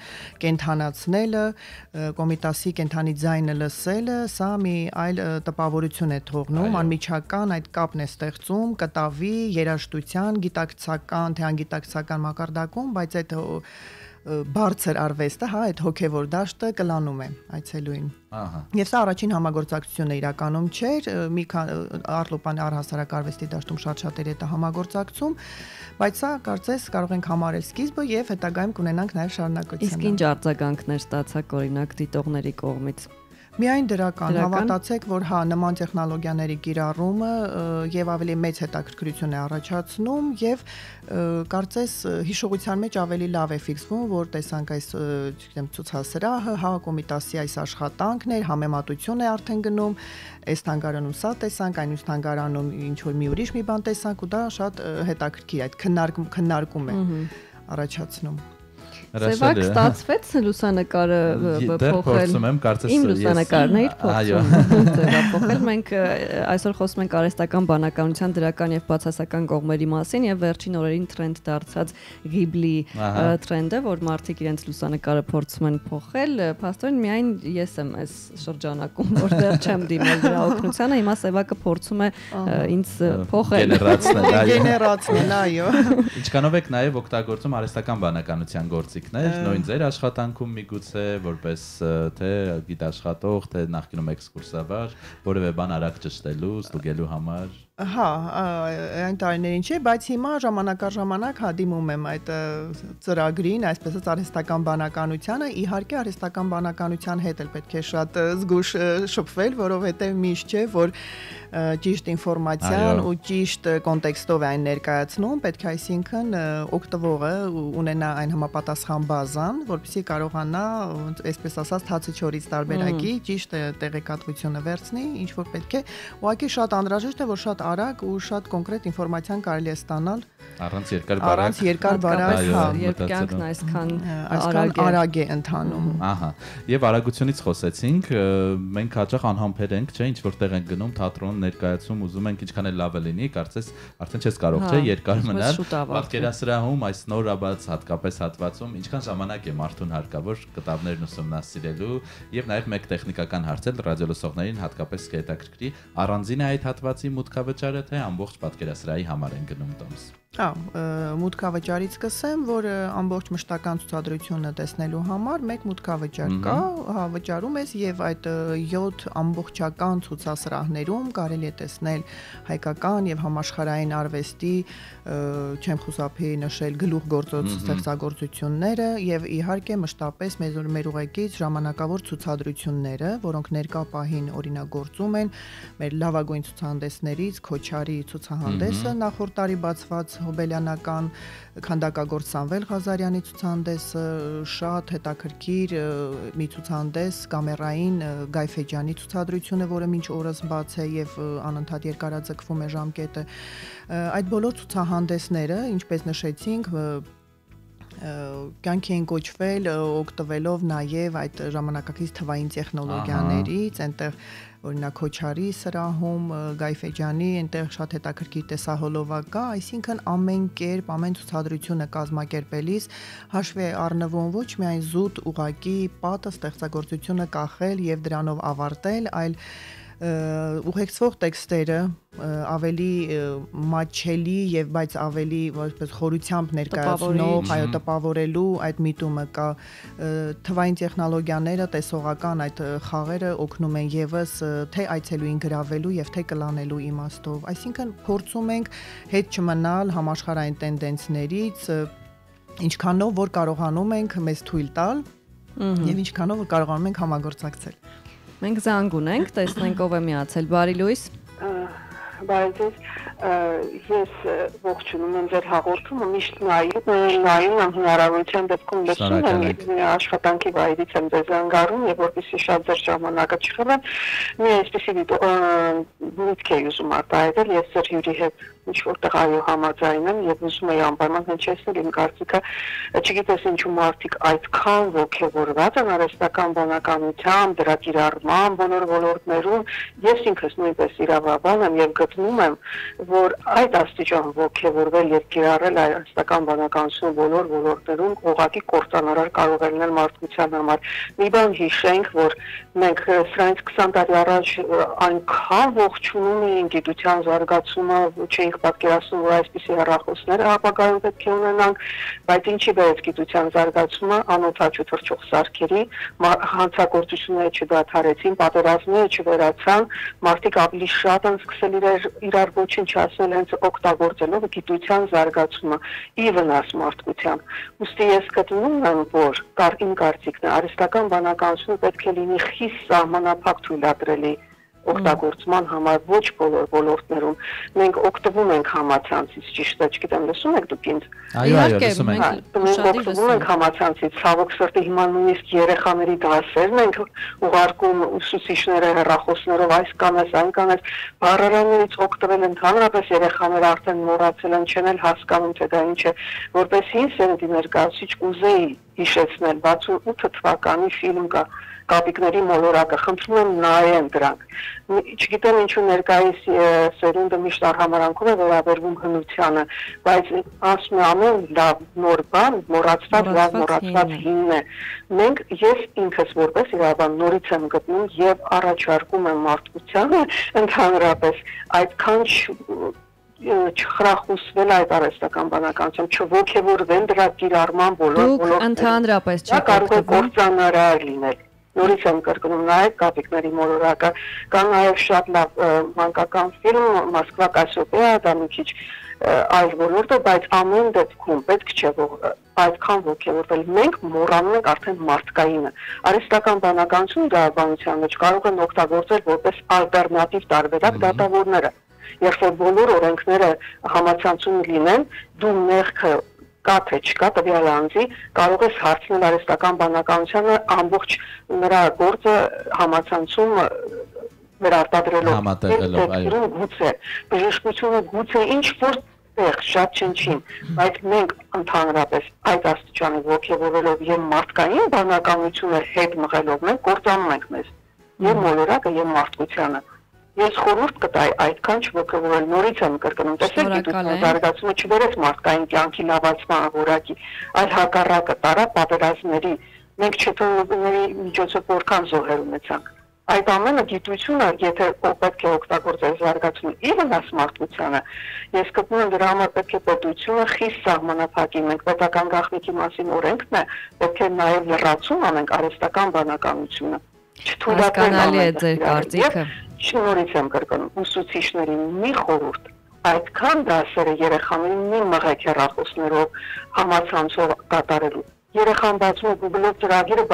կենթանացնելը, Կոմիտասի կենթանի ձայնը լսելը, սա մի այլ տպավորություն է թողնում, անմիջական այդ կապն է ստեղծում կտավի, երաժշտության, գիտակցական, թե անգիտակցական մակարդակում, բայց այդ բարձր արվեստը, հա, այդ հոգևոր դաշտը կլանում է այցելուին։ Եվ սա առաջին համագործակցությունը իրականում չէր, մի Արլուպան առհասարակ արվեստի դաշտում շատ-շատերի հետ համագործակցում, բայց սա կարծես կարող ենք համարել սկիզբը եւ հետագայում կունենանք նաեւ շարունակություն։ Իսկ ինչ արձագանքներ ստացաք օրինակ դիտողների կողմից։ Միայն դրական, հավատացեք, որ հա նման տեխնոլոգիաների կիրառումը եւ ավելի մեծ հետաքրքրություն է առաջացնում եւ կարծես հիշողության մեջ ավելի լավ է ֆիքսվում, որ տեսանք այս, չգիտեմ, ցուցասրահը, հա Կոմիտասի այս աշխատանքներ, համեմատություն է արդեն գնում, այս թանգարանում սա տեսանք, այն ուրիշ թանգարանում ինչ որ մի ուրիշ մի բան տեսանք ու դա շատ հետաքրքիր է, այդ քննարկում է առաջացնում։ Սևակ ստացվեց լուսանկարը փոխել։ Իմ լուսանկարն էր փոխել։ Մենք այսօր խոսում ենք արհեստական բանականության դրական եւ բացասական կողմերի մասին եւ վերջին օրերին տրենդ դարձած Ghibli տրենդը, որ մարդիկ իրենց լուսանկարը փորձում են փոխել։ Փաստորեն միայն ես եմ այս շրջանակում, որ դեռ չեմ դիմել դրա օգնությանը, հիմա Սևակը փորձում է ինձ փոխել։ Գեներացնել, այո։ Ինչքանով եք նաեւ օգտագործում արհեստական բանականության գործիքներ, նույն ձեր աշխատանքում միգուցե որպես թե գիտաշխատող, թե նախկինում էքսկուրսավար, որևէ բան արագ ճշտելու, ստուգելու համար։ Հա, այն տարիներին չէ, բայց հիմա ժամանակ առ ժամանակ հա դիմում եմ այդ ծրագրին, այսպես ասած արհեստական բանականությանը, իհարկե արհեստական բանականության հետ էլ պետք է շատ զգուշ շփվել, որովհետև միշտ չէ, որ ճիշտ ինֆորմացիան ու ճիշտ կոնտեքստով այն ներկայացնում, պետք է այսինքն օգտվողը ունենա այն համապատասխան բազան, որպեսզի կարողանա, այսպես ասած, թացի չորից տարբերակի ճիշտ տեղեկատվությունը վերցնի, ինչ որ պետք է, ուղղակի շատ անհրաժեշտ է, որ շատ արագ ու շատ կոնկրետ ինֆորմացիան կարելի է ստանալ առանց երկար բարակ, երբ կյանքն այսքան արագ է ընթանում։ Ահա։ Եվ արագությունից խոսեցինք, մենք հաճախ անհամբեր ենք, չէ՞, ինչ որտեղ ենք գնում թատրոն ներկայացում, ուզում ենք ինչքան էլ լավը լինի, կարծես արդեն չես կարող, չէ՞, երկար մնալ։ Պատկերասրահում այս նորաբաց հատկապես հատվածում ինչքան ժամանակ է մարդուն հարկավոր կտավներն ուսումնասիրելու եւ նաեւ մեկ տեխնիկական հարց էլ ռադիոլսողներին հատկապես կհետաքրքրի, առանձին է այդ հատվածի մուտքավճարը թե ամբողջ պատկերասրահի համար են գնում տոմս։ Մուտքավճարից սկսեմ, որ ամբողջ մշտական ցուցադրությունը տեսնելու համար մեկ մուտքավճար կա, վճարում ես եւ այդ 7 ամբողջական ցուցասրահներում կարելի է տեսնել հայկական եւ համաշխարհային արվեստի, չեմ խուսափի նշել գլուխգործոց ստեղծագործությունները եւ իհարկե մշտապես մեր ուղեկից ժամանակավոր ցուցադրությունները, որոնք ներկա պահին օրինակ գործում են մեր լավագույն ցուցահանդեսներից, Քոչարի ցուցահանդեսը նախորդ տարի բացված հոբելյանական քանդակագործ Սամվել Ղազարյանի ցուցահանդեսը, շատ հետաքրքիր մի ցուցահանդես կամերային Գայ Ֆեջյանի ցուցադրությունը, որը մինչ օրս բաց է եւ անընդհատ երկարաձգվում է ժամկետը։ Այդ բոլոր ցուցահանդեսները, ինչպես նշեցինք, կյանքի են կոչվել օգտվելով նաև այդ ժամանակակից թվային տեխնոլոգիաներից, այնտեղ օրինակ Քոչարի սրահում Գայ Ֆեջյանի այնտեղ շատ հետաքրքիր տեսահոլովա կա, այսինքն ամեն կերպ, ամեն ցուցադրությունը կազմակերպելիս հաշվի է առնվում ոչ միայն զուտ ուղակի պատը ստեղծագործությունը կախել եւ դրանով ավարտել, այլ ուղեկցող տեքստերը ավելի մատչելի եւ բայց ավելի որպես խորությամբ ներկայացնող, այո, տպավորելու այդ միտումը կա, թվային տեխնոլոգիաները, տեսողական այդ խաղերը օգնում են եւս թե այցելուին գրավելու եւ թե կլանելու իմաստով, այսինքն փորձում ենք հետ չմնալ համաշխարհային տենդենսներից, ինչքանով որ կարողանում ենք մեզ թույլ տալ եւ ինչքանով որ կարողանում ենք համագործակցել։ Մենք զանգ ունենք, տեսնենք ով է միացել, բարի լույս։ Բարի ձեզ, ես ողջունում եմ ձեր հաղորդումը, միշտ նայում եմ հնարավորության դեպքում լսում եմ, աշխատանքի վայրից եմ ձեզ զանգարում եւ որպեսզի շատ ձեր ժամանակը չխլեմ, մի այսպեսի միտք էի ուզում արտահայտել, ես ձեր հյուրի հետ ինչ որտեղ այո համաձայն եմ եւ ուզում եի անպայման հնչեցնել իմ կարծիքը, չգիտես ինչու մարդիկ այդքան ոգևորված են արհեստական բանականությամբ, դրա կիրառման բոլոր ոլորտներում, ես ինքս նույնպես իրավաբան եմ եւ գտնում եմ, որ այդ աստիճան ոգևորվել եւ կիրառել արհեստական բանականությունը բոլոր ոլորտներում ուղղակի կործանարար կարող է լինել մարդկության համար։ Մի բան հիշենք, որ մենք սրանից 20 տարի առաջ այնքան ողջունում էինք գիտության զարգացումը, չէինք պատկերացնում, որ այսպիսի հեռախոսներ ապագայում պետք է ունենանք, բայց ինչի բերեց գիտության զարգացումը, անօթաչու թռչող սարքերի, հանցագործությունները չդադարեցին, պատերազմները չվերացան, մարդիկ ավելի շատ են սկսել իրար ոչինչ ասել, հենց օգտագործելով գիտության զարգացումը ի վնաս մարդկության։ Ուստի ես գտնում եմ, որ իմ կարծիքն է, արհեստական բանականությունը պետք է լինի խիստ սահմանափակ թույլատրելի օգտագործման համար ոչ բոլոր ոլորտներում մենք օգտվում ենք համացանցից, ճիշտ է, չգիտեմ, լսում եք դուք ինձ։ Այո, լսում ենք։ Մենք օգտվում ենք համացանցից, ցավոք սրտի հիմա նույնիսկ երեխաների դասերն ենք ուղարկում ուսուցիչները հեռախոսներով, այս կանես, այն կանես, բառարաններից օգտվել ընդհանրապես երեխաները արդեն մոռացել են, չեն էլ հասկանում, թե դա ինչ է, որպես ինձ սերնդի ներկայացուցիչ կուզեի հիշեցնել 68 թվականի ֆիլմ կա Կապիկների մոլորակը, խնդրում եմ նայեն դրանք։ Չգիտեմ ինչու ներկայիս սերունդը միշտ արհամարանքում է վերաբերվում հնությանը, բայց ասում եմ ամեն լավ նոր բան, մոռացված հին է։ Մենք ես ինքս որպես իրավաբան նորից եմ գտնում եւ առաջարկում եմ մարդկությանը ընդհանրապես այդքան չխրախուսվել այդ արհեստական բանականությամբ, չոգևորվել դրա կիրառման բոլոր ընդհանրապես չեք կարող է կործանարար լինել։ Նորից եմ կրկնում նաև Կապիկների մոլորակը, կա նաև շատ լավ մանկական ֆիլմ Մոսկվա Կասիոպեա, դա մի քիչ այլ ոլորտ է, բայց ամեն դեպքում պետք չէ այդքան ոգևորվել։ Մենք մոռանում ենք արդեն մարդկայինը։ Արհեստական բանականությունը իրավաբանության մեջ կարող են օգտագործել որպես ալտերնատիվ տարբերակ դատավորները։ Երբ որ բոլոր օրենքները համացանցում լինեն, դու մեղքը կա թե չկա տվյալ անձի կարող ես հարցնել արհեստական բանականությանը ամբողջ նրա գործը համացանցում վերարտադրելով, այո, գուցե բժշկությունը գուցե ինչ որ տեղ շատ չնչին, բայց մենք ընդհանրապես այդ աստիճանի ոգևորելով եւ մարդկային բանականությունը հետ մղելով մենք կործանում ենք մեզ եւ մոլորակը եւ մարդկությանը։ Ես խորհուրդ կտայի այդքան չոգևորել, նորից եմ կրկնում, տեսեք գիտության զարգացումը չբերեց մարդկային կյանքի լավացման որակի, այլ հակառակը տարավ պատերազմների, մենք չթողնների միջոցով որքան զոհեր ունեցանք։ Այդ ամենը գիտությունը, եթե պետք է օգտագործել զարգացումը ի վնաս մարդկությանը, ես գտնում եմ դրա համար պետք է պետությունը խիստ սահմանափակի, մենք պետական գաղտնիքի մասին օրենքն է, պետք է նաև լրացում անենք արհեստական բանականությունը։ Հասկանալի է ձեր կարծիքը։ Շնորհիվ եմ կրկնում ուսուցիչներին մի խորհուրդ այդքան դասերը երեխաներին մի մղեք հեռախոսներով համացանցով կատարելու։ Երեխան բացում է Google-ով ծրագիրը,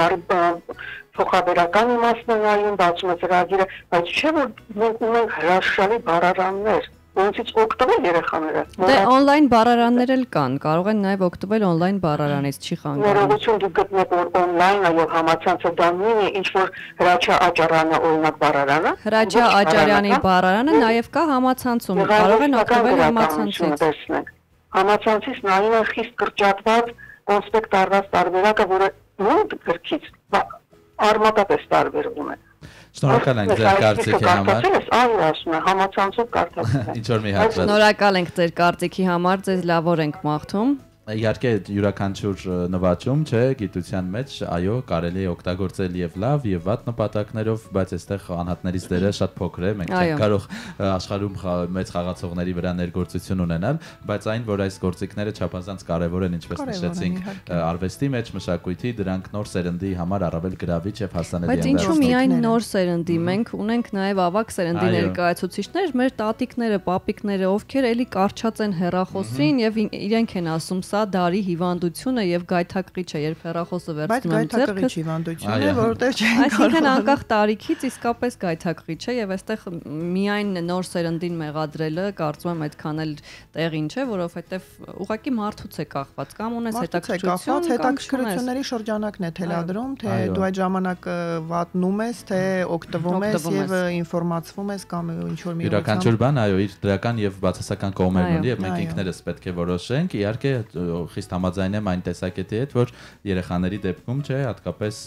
փոխաբերական իմաստն նայում, բացում է ծրագիրը, բայց չէ որ մենք ունենք հրաշալի բառարաններ, Ոնցից օգտվել երեխաները։ Դե on-line բառարաններ էլ կան, կարող են նաև օգտվել on-line բառարանից, չի խանգարում։ Ներողություն դուք գտնեք որ on-line այո համացանցը դա նույնը ինչ որ Հրաչյա Աճարյանը օրինակ բառարանը։ Հրաչյա Աճարյանի բառարանը նաև կա համացանցում, կարող են օգտվել համացանցից։ Համացանցից նայում են խիստ կրճատված կոնսպեկտ արված տարբերակը, որը նույն գրքից արմատապես տարբերվում է։ Շնորհակալ ենք ձեր կարծիքի համար։ Այո, ասում եմ, համացանցով կարդացել։ Ինչ որ մի հատված։ Շնորհակալ ենք ձեր կարծիքի համար, ձեզ լավ օր ենք մաղթում։ Իհարկե յուրաքանչյուր նվաճում, չէ, գիտության մեջ, այո, կարելի է օգտագործել եւ լավ եւ վատ նպատակներով, բայց այստեղ անհատներից դերը շատ փոքր է, մենք չենք կարող աշխարհում մեծ խաղացողների վրա ներգործություն ունենալ, բայց այն, որ այս գործիքները չափազանց կարեւոր են, ինչպես նշեցինք, արվեստի մեջ, մշակույթի, դրանք նոր սերնդի համար առավել գրավիչ եւ հասանելի են։ Բայց ինչու միայն նոր սերնդի, մենք ունենք նաեւ ավակ սերնդի ներկայացուցիչներ, մեր տատիկները, պապիկները, ովքեր էլի կարճած են հեռախոսին եւ իրենք են ասում սա դարի հիվանդությունը եւ գայթակղիչ է, երբ հեռախոսը վերցնում եմ ձեռքս։ Բայց գայթակղիչ հիվանդություն է, որովհետեւ չեն կարող։ Այսինքն անկախ տարիքից իսկապես գայթակղիչ է եւ այստեղ միայն նոր սերնդին մեղադրելը կարծում եմ այդքան էլ տեղին չէ, որովհետեւ ուղղակի մարդուց է կախված, կամ ունես հետաքրքրությունների շրջանակն է թելադրում, թե դու այդ ժամանակ վատնում ես, թե օգտվում ես եւ ինֆորմացվում ես կամ ինչ որ մի յուրաքանչյուր բան, այո, իր դրական եւ բացասական կողմերն ունի եւ մենք ինքներս պետք է որոշենք, իհարկե խիստ համաձայն եմ այն տեսակետի հետ, որ երեխաների դեպքում չէ, հատկապես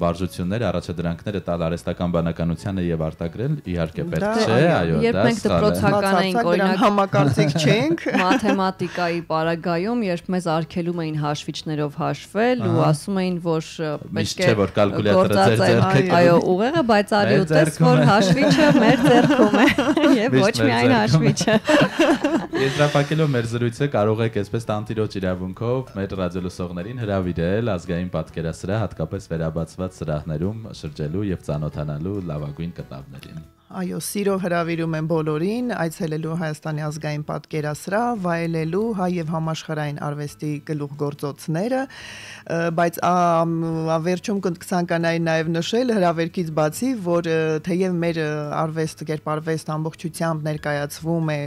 վարժությունները, առաջադրանքները տալ արհեստական բանականությանը եւ արտագրել իհարկե պետք չէ, այո, դա երբ մենք դպրոցական էինք, օրինակ համակարծիք չենք, մաթեմատիկայի պարագայում, երբ մեզ արգելում էին հաշվիչներով հաշվել ու ասում էին, որ պետք է որ կալկուլյատորը ձեր ձեռքը, այո, ուղեղը, բայց արի ուտես, որ հաշվիչը մեր ձեռքում է եւ ոչ միայն հաշվիչը։ Եզրափակելով մեր զրույցը կարող եք այսպես տանտիրոջ իրավունքով մեր ռադիոլսողներին հրավիրել ազգային պատկերասրահ, հատկապես վերաբացված սրահներում շրջելու եւ ծանոթանալու լավագույն կտավներին։ Այո, սիրով հրավիրում եմ բոլորին այցելելու Հայաստանի ազգային պատկերասրահ, վայելելու հայ եւ համաշխարհային արվեստի գլուխգործոցները, բայց վերջում կցանկանայի նաեւ նշել հրավերքից բացի, որ թեև մեր արվեստ, կերպարվեստ ամբողջությամբ ներկայացվում է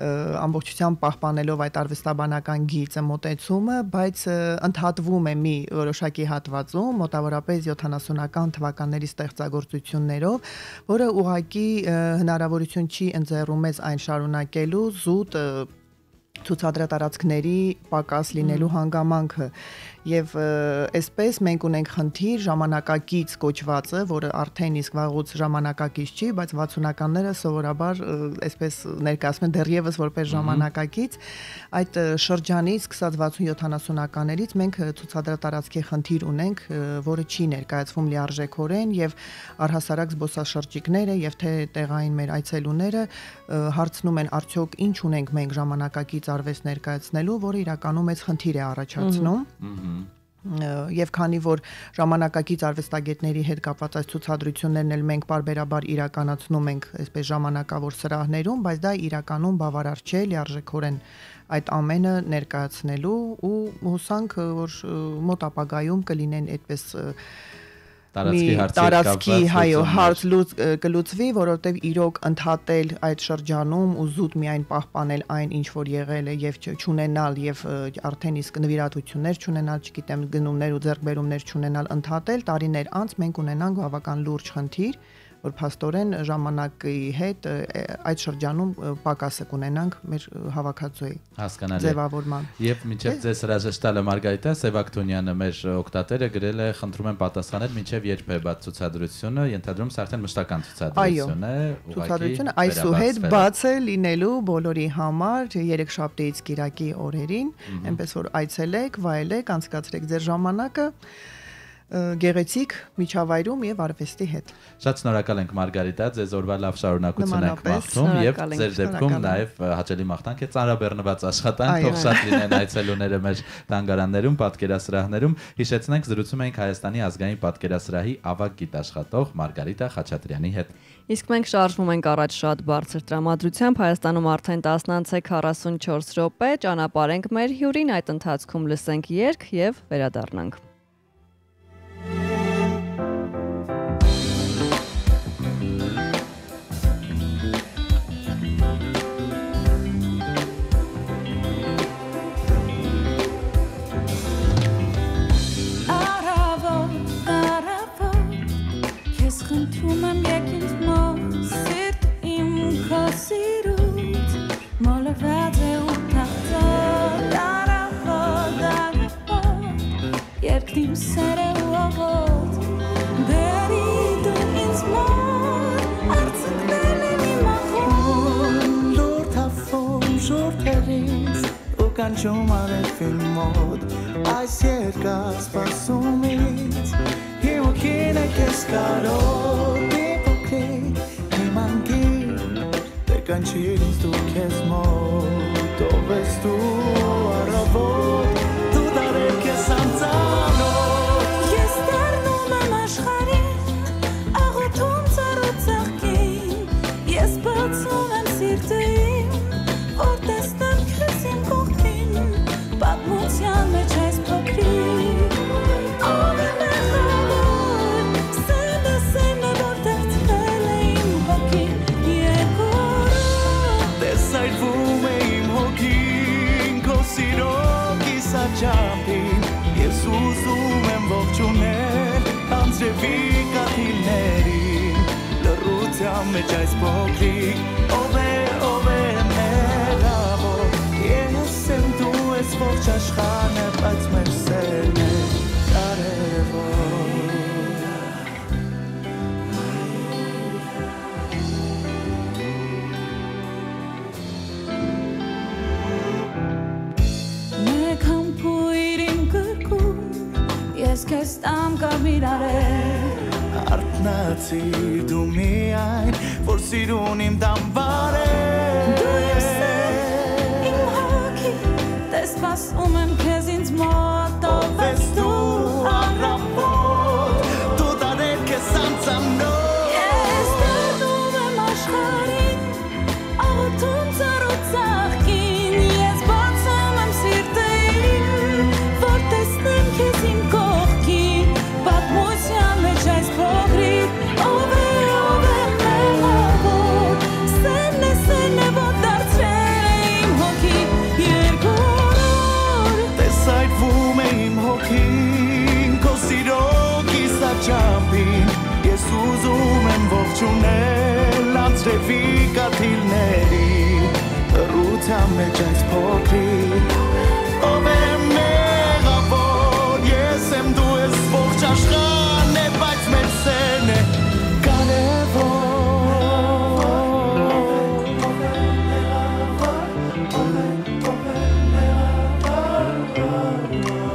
ամբողջությամբ պահպանելով այդ արվեստաբանական գիծը, մոտեցումը, բայց ընդհատվում է մի որոշակի հատվածում, մոտավորապես 70-ական թվականների ստեղծագործություններով, որը ուղղակի հնարավորություն չի ընձեռում մեզ այն շարունակելու զուտ ցուցադրատարածքների պակաս լինելու հանգամանքը եւ այսպես մենք ունենք խնդիր ժամանակակից կոչվածը, որը արդեն իսկ վաղուց ժամանակակից չի, բայց 60-ականները սովորաբար այսպես ներկայացնում են դեռևս որպես ժամանակակից, այդ շրջանից սկսած 60-70-ականներից մենք ցուցադրատարածքի խնդիր ունենք, որը չի ներկայացվում լիարժեքորեն եւ առհասարակ զբոսաշրջիկները եւ թե տեղային մեր այցելուները հարցնում են արդյոք ինչ ունենք մենք ժամանակակից արվեստ ներկայացնելու, որը իրականում մեծ խնդիր է առաջացնում։ Եվ քանի որ ժամանակակից արվեստագետների հետ կապված այս ցուցադրություններն էլ մենք բարբերաբար իրականացնում ենք այսպես ժամանակավոր սրահներում, բայց դա իրականում բավարար չէ լիարժեքորեն այդ ամենը ներկայացնելու ու հուսանք որ մոտ ապագայում կլինեն այդպես տարածքի հարց կլուծվի, որովհետև իրոք ընդհատել այդ շրջանում ու զուտ միայն պահպանել այն, ինչ որ եղել է եւ չունենալ եւ արդեն իսկ նվիրատություններ չունենալ, չգիտեմ, գնումներ ու ձեռքբերումներ չունենալ, ընդհատել տարիներ անց մենք ունենանք բավական լուրջ խնդիր, որ փաստորեն ժամանակի հետ այդ շրջանում պակասը կունենանք մեր հավաքածուի ձևավորման։ Եվ մինչև ձեզ հրաժեշտալը Մարգարիտա Սևակտունյանը մեր օգտատերը գրել է, խնդրում եմ պատասխանել մինչև երբ է բաց ցուցադրությունը, ենթադրում սա արդեն մշտական ցուցադրություն է, ցուցադրությունը այսուհետ բաց է լինելու բոլորի համար երեքշաբթիից կիրակի օրերին, այնպես որ այցելեք, վայելեք, անցկացրեք ձեր ժամանակը գեղեցիկ միջավայրում եւ արվեստի հետ։ Շատ շնորհակալ ենք Մարգարիտա, ձեզ օրվա լավ շարունակություն ենք մաղթում եւ ձեր դեպքում նաեւ հաճելի մաղթանք է ծանրաբեռնված աշխատանք, թող շատ լինեն այցելուները մեր թանգարաններում, պատկերասրահներում։ Հիշեցնենք, զրուցում ենք Հայաստանի ազգային պատկերասրահի ավագ գիտաշխատող Մարգարիտա Խաչատրյանի հետ։ Իսկ մենք շարժվում ենք առաջ շատ բարձր տրամադրությամբ, Հայաստանում արդեն 10:44 րոպե, ճանապարհենք մեր հյուրին, այդ ընթացքում լսենք երգ եւ վերադառնանք։ Երկնիմ սերը ու աղոտ Բերի դու ինձ մոտ Արցունքներն են իմ ախոտ Լորդ հավում շորթերից ու կանչում արևին մոտ Այս երկար սպասումից Հիվոքին է կես կարոտ Մի փոքրիկ հիմանգին Դե կանչիր ինձ դու կեզ մոտ Ով ես դու առավոտ Դու դարել կեզ անծանոտ Ես դառնում եմ աշխարհին Աղոթում ծառու ծաղկին Ես բացում եմ սիրտը իմ Որ տեսնեմ քեզ իմ կողքին Պատմության մեջ այս փոքրիկ Ով է մեղավոր Սենը սենը որ դարձել է իմ հոգին Երկորը Տեսայրվում է իմ հոգին Քո սիրո կիսաչափին Ես ուզում եմ ողջունել Անձրևի կաթիլներին Լռության մեջ այս փոքրիկ Ով է մեղավոր Ես եմ դու ես ողջ աշխարհը բայց մեր սերն է կարևոր Մեկ համբույր իմ կրկում Ես քեզ տամ կամիրարել Արթնացիր դու միայն որ սիրուն իմ դամբար է Դու իմ սեր, իմ հոգի Տես սպասում եմ քեզ ինձ մոտ Ով ես դու առավոտ Դու դարել քեզ անծանոտ Ես դառնում եմ աշխարհին Աղոթում ծառու ծաղկին Ես բացում եմ սիրտը իմ Որ տեսնեմ քեզ իմ կողքին Պատմության մեջ այս փոքրիկ Ով է մեղավոր Սենը որ դարձել է իմ հոգին Երկորոր Տեսայրվում է իմ հոգին Քո սիրո կիսաչափին Ես ուզում եմ ողջունել Անձրևի կաթիլներին Լռության մեջ այս փոքրիկ Ով է մեղավոր Ես եմ դու ես ողջ աշխարհն է բայց մեր սերն է կարևոր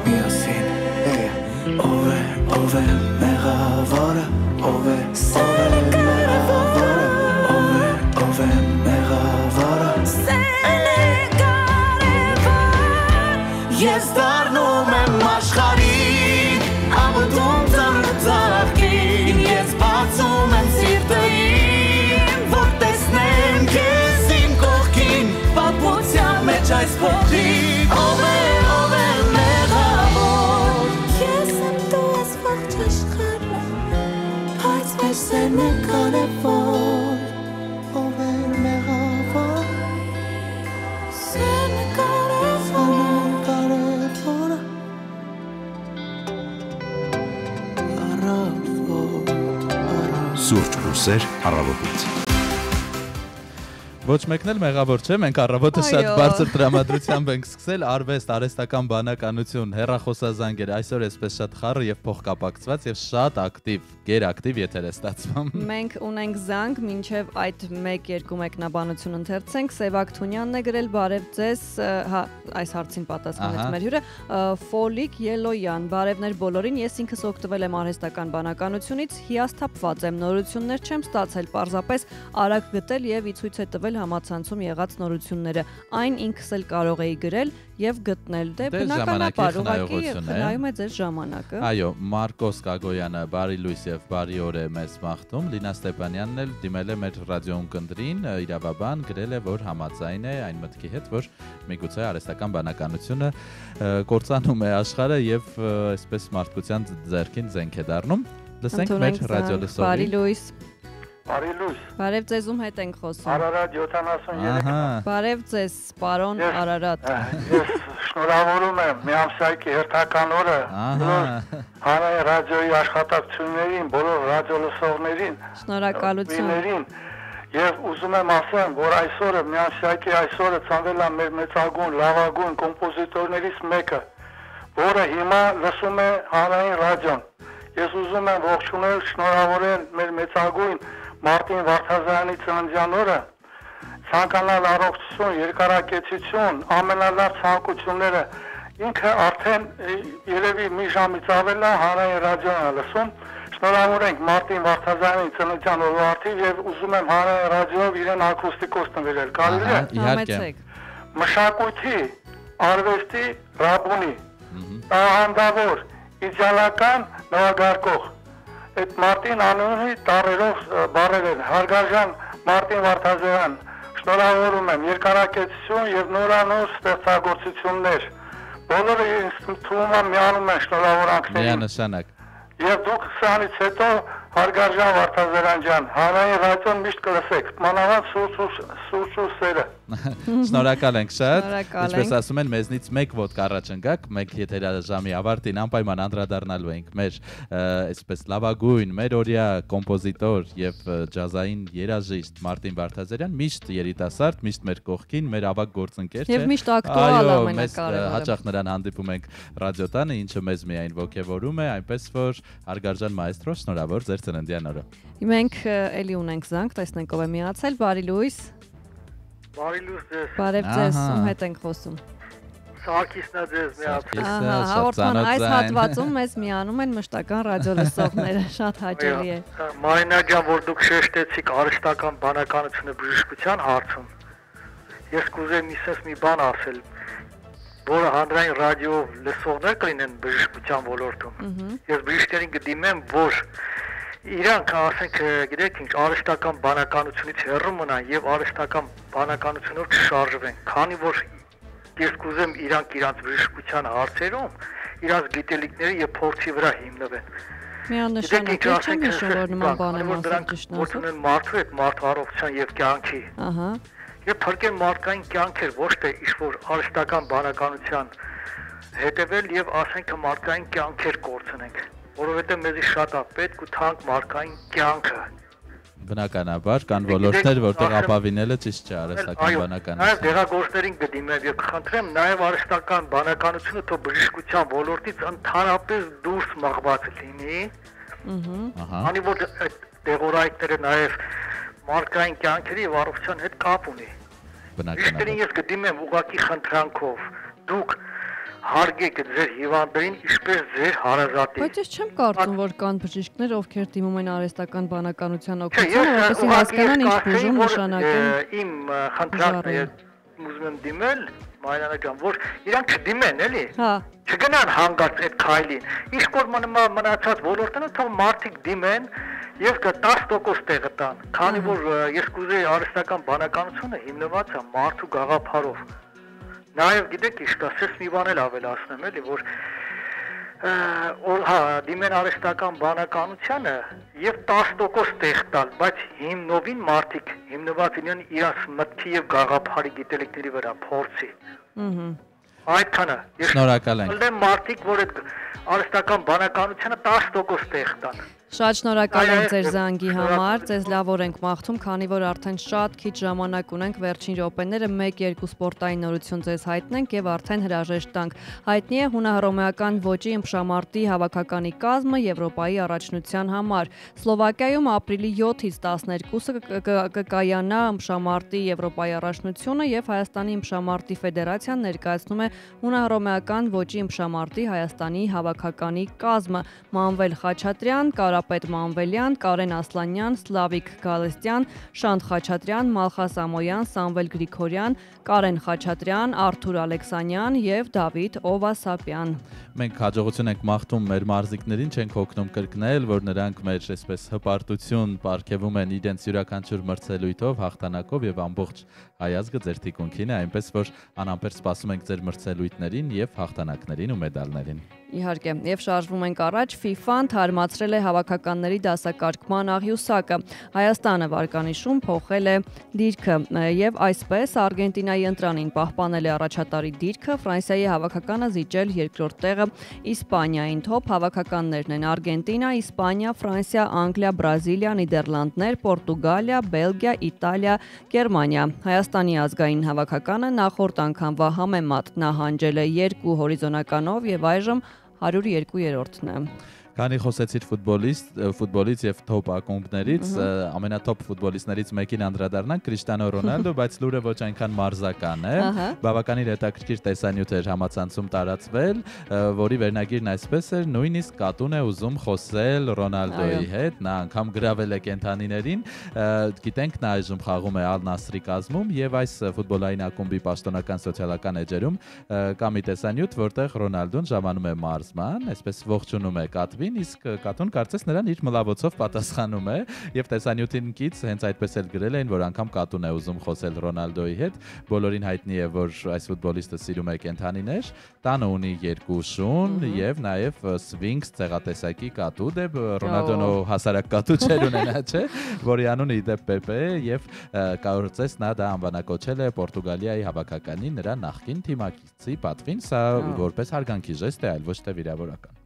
Միասին ով է մեղավորը ով է մեղավորը Ես դառնում եմ աշխարհին Աղոթում ծառու ծաղկին Ես բացում եմ սիրտը իմ Որ տեսնեմ քեզ իմ կողքին Պատմության մեջ այս փոքրիկ Ով է մեղավոր Ես եմ դու ես ողջ աշխարհը Բայց մեր սերն է կարևոր Ով է մեղավոր Սերն է կարևոր Սուրճ ու սեր առավոտից Ոչ մեկն էլ մեղավոր չէ, մենք առավոտը շատ բարձր տրամադրությամբ ենք սկսել արվեստ, արհեստական բանականություն, հեռախոսազանգեր, այսօր էսպես շատ խառը եւ փոխկապակցված եւ շատ ակտիվ, գերակտիվ եթեր է ստացվում։ Մենք ունենք զանգ, մինչև այդ 1-2 մեկնաբանություն ընթերցենք, Սևակ Թունյանն է գրել, բարև ձեզ, հա, այս հարցին պատասխանեց մեր հյուրը, Ֆոլիկ Ելոյան, բարևներ բոլորին, ես ինքս օգտվել եմ արհեստական բանականությունից, հիասթափված եմ, նորություններ չեմ ստացել, պարզապես արագ գտել եւ ի ցույց է տվել համացանցում եղած նորությունները այն ինքս էլ կարող էի գրել եւ գտնել դե բնականաբար ուղղակի խնայում է ձեր ժամանակը այո Մարկոս Կագոյանը բարի լույս եւ բարի օր է մեզ մաղթում Լինա Ստեփանյանն էլ դիմել է մեր ռադիոյն կնդրին իրավաբան գրել է որ համաձայն է այն մտքի հետ որ միգուցե արհեստական բանականությունը կործանում է աշխարհը եւ այսպես մարդկության ձեռքին զենք է դառնում լսենք մեր ռադիոլսողի բարի լույս Բարի լույս։ Բարև ձեզ ում հետ ենք խոսում։ Արարատ 73։ Բարև ձեզ, պարոն Արարատ։ Ես շնորհավորում եմ Միամսյակի հերթական օրը հանրային ռադիոյի աշխատակցություններին, բոլոր ռադիոլսողներին։ Շնորհակալություն։ Եվ ուզում եմ ասեմ, որ այսօրը Միամսյակի այսօրը ցանվել է մեր մեծագույն, լավագույն կոմպոզիտորներից մեկը, որը հիմա լսում է հանրային ռադիոն։ Ես ուզում եմ ողջունել, շնորհավորել մեր մեծագույն Մարտին Վարդազարյանի ծննդյան օրը, ցանկանալ առողջություն, երկարակեցություն, ամենալավ ցանկությունները։ Ինքը արդեն երևի մի ժամից ավել է հանրային ռադիոն է լսում։ Շնորհավորենք Մարտին Վարդազարյանի ծննդյան օրվա արդիվ եւ ուզում եմ հանրային ռադիոյով իրեն ակուստիկոս նվիրել։ Կարելի է։ Իհարկե։ Մշակույթի, արվեստի ռաբունի, տաղանդավոր, իդեալական նվագարկող։ Այդ Մարտին անունի տառերով բառեր են։ Հարգարժան Մարտին Վարդազարյան, շնորհավորում եմ երկարակեցություն եւ նորանոր ստեղծագործություններ։ Բոլորը ինձ թվում է միանում են շնորհավորանքներին։ Միանշանակ։ Եվ դուք սրանից հետո հարգարժան Վարդազարյան ջան, հանրային ռադիոն միշտ կլսեք, մանավանդ սուրճ ու սերը։ Շնորհակալ ենք շատ։ Ինչպես ասում են, մեզնից մեկ ոդկա առաջ ընկաք, մեկ եթերաժամի ավարտին անպայման անդրադառնալու ենք մեր այսպես լավագույն, մեր օրյա կոմպոզիտոր եւ ջազային երաժիշտ Մարտին Վարդազարյան, միշտ երիտասարդ, միշտ մեր կողքին, մեր ավագ գործընկեր, եւ միշտ ակտուալ ամենակարևորը։ Հաճախ նրան հանդիպում ենք ռադիոտանը, ինչը մեզ միայն ողջևորում է, այնպես որ հարգարժան մայստրո, շնորհավոր ձեր ծննդյան օրը։ Մենք էլի ունենք զանգ, տեսնենք ով է միացել, բարի լույս։ Բարի լույս ձեզ։ Բարև ձեզ, ում հետ ենք խոսում։ Սարգիսն է ձեզ միացել։ Հաղորդման այս հատվածում մեզ միանում են մշտական ռադիոլսողները, շատ հաճելի է։ Մարինա ջան, որ դուք շեշտեցիք արհեստական բանականությունը բժշկության հարցում, ես կուզեմ իսես մի բան ասել, որը հանրային ռադիոյով լսողներ կլինեն բժշկության ոլորտում։ Ես բժիշկերին կդիմեմ, որ իրանք ասենք գիտեք ինչ արհեստական բանականությունից հեռու մնան եւ արհեստական բանականությունով չշարժվեն, քանի որ ես կուզեմ իրանք իրանց բժշկության հարցերում իրանց գիտելիքների եւ փորձի վրա հիմնվեն։ Միանշանակ չեմ հիշում, որ նման բան եմ ասել ճիշտ ասած։ Մարդու հետ մարդու առողջության եւ կյանքի։ Եվ փրկեն մարդկային կյանքեր, ոչ թե ինչ-որ արհեստական բանականության հետևել եւ ասենք մարդկային կյանքեր կորցնենք, որովհետեւ մեզի շատ է պետք ու թանկ մարդկային կյանքը։ Բնականաբար կան ոլորտներ, որտեղ ապավինելը ճիշտ չէ արհեստական բանականություն։ Այո, դեղագործներին կդիմեմ եւ կխնդրեմ նաեւ արհեստական բանականությունը թող բժշկության ոլորտից ընդհանրապես դուրս մղված լինի։ Անի որ դեղորայքները նաեւ մարդկային կյանքերի եւ առողջության հետ կապ ունի։ Բնականաբար ես կդիմեմ ուղղակի խնդրանքով դուք հարգեք ձեր հիվանդներին ինչպես ձեր հարազատին։ Բայց ես չեմ կարծում, որ կան բժիշկներ, ովքեր դիմում են արհեստական բանականության օգնության, որովհետեւ հասկանան ինչ բուժում նշանակեն։ Իմ խնդրանքն է, ուզում եմ դիմել Մարիանա ջան, որ իրանք չդիմեն, էլի։ Չգնան հանգած այդ քայլին։ Իսկ որ մնացած ոլորտները թող մարդիկ դիմեն եւ 10% տեղը տան, քանի որ ես կուզեի արհեստական բանականությունը հիմնված է մարդու գաղափարով։ Նաեւ գիտեք ինչ կա, ես մի բան էլ ավելացնեմ, էլի, որ դիմեն արհեստական բանականությանը եւ 10% տեղ տալ, բայց հիմնովին մարդիկ հիմնված լինեն իրաց մտքի եւ գաղափարի գիտելիքների վրա, փորձի։ Այդքանը։ Շնորհակալ ենք։ Ըլտ մարդիկ, որ այդ արհեստական բանականությանը 10% տեղ տան։ Շատ շնորհակալ ենք ձեր զանգի համար, ձեզ լավ օր ենք մաղթում, քանի որ արդեն շատ քիչ ժամանակ ունենք, վերջին րոպեները 1-2 սպորտային նորություն ձեզ հայտնենք եւ արդեն հրաժեշտ տանք։ Հայտնի է հունահռոմեական ոճի ըմբշամարտի հավաքականի կազմը Եվրոպայի առաջնության համար։ Սլովակիայում ապրիլի 7-ից 12-ը կկայանա ըմբշամարտի Եվրոպայի առաջնությունը եւ Հայաստանի ըմբշամարտի ֆեդերացիան ներկայացնում է հունահռոմեական ոճի ըմբշամարտի Հայաստանի հավաքականի կազմը։ Մանվել Խաչատրյան, Կարապետ Մանվելյան, Կարեն Ասլանյան, Սլավիկ Գալստյան, Շանթ Խաչատրյան, Մալխաս Ամոյան, Սամվել Գրիգորյան, Կարեն Խաչատրյան, Արթուր Ալեքսանյան եւ Դավիթ Օվասապյան։ Մենք հաջողություն ենք մաղթում մեր մարզիկներին, չենք հոգնում կրկնել, որ նրանք մեր այսպես հպարտություն պարգևում են իրենց յուրաքանչյուր մրցելույթով, հաղթանակով եւ ամբողջ հայազգը ձեր թիկունքին է, այնպես որ անամբեր սպասում ենք ձեր մրցելույթներին եւ հաղթանակներին ու մեդալներին։ Իհարկե, եւ շարժվում ենք առաջ, FIFA-ն թարմացրել է հավաքականների դասակարգման աղյուսակը։ Հայաստանը վարկանիշում փոխել է դիրքը եւ այսպես Արգենտինայի ընտրանին պահպանել է առաջատարի դիրքը, Ֆրանսիայի հավաքականը զիջել երկրորդ տեղը Իսպանիային։ Թոփ հավաքականներն են Արգենտինա, Իսպանիա, Ֆրանսիա, Անգլիա, Բրազիլիա, Նիդերլանդներ, Պորտուգալիա, Բելգիա, Իտալիա, Գերմանիա։ Հայաստանի ազգային հավաքականը նախորդ անգամվա համեմատ նահանջել է 2 հորիզոնականով եւ այժմ 102-րդն է։ Քանի խոսեցիր ֆուտբոլից եւ թոփ ակումբներից, ամենաթոփ ֆուտբոլիստներից մեկին անդրադառնանք Կրիշտիանո Ռոնալդո, բայց լուրը ոչ այնքան մարզական է։ Բավականին հետաքրքիր տեսանյութ էր համացանցում տարածվել, որի վերնագիրն այսպես էր. նույնիսկ կատուն է ուզում խոսել Ռոնալդոյի հետ, նա անգամ գրավել է կենթանիներին։ Գիտենք նա այժմ խաղում է Ալ Նասրի կազմում եւ այս ֆուտբոլային ակումբի պաշտոնական սոցիալական էջերում կա մի տեսանյութ, որտեղ Ռոնալդոն ժամանում է մարզման, այսպես ողջունում է կատվին, իսկ կատուն կարծես նրան իր մլավոցով պատասխանում է եւ տեսանյութին կից հենց այդպես էլ գրել էին, որ անգամ կատուն է ուզում խոսել Ռոնալդոյի հետ։ Բոլորին հայտնի է, որ այս ֆուտբոլիստը սիրում է կենթանիներ, տանը ունի 2 շուն եւ նաեւ սվինքս ցեղատեսակի կատու, դե Ռոնալդոն հասարակ կատու չէր ունենա, չէ, որի անունը իդեպ Պեպե է եւ կարծես նա դա անվանակոչել է Պորտուգալիայի հավաքականի նրա նախկին թիմակիցի պատվին, սա որպես հարգանքի ժեստ է, այլ ոչ թե վիրավորական։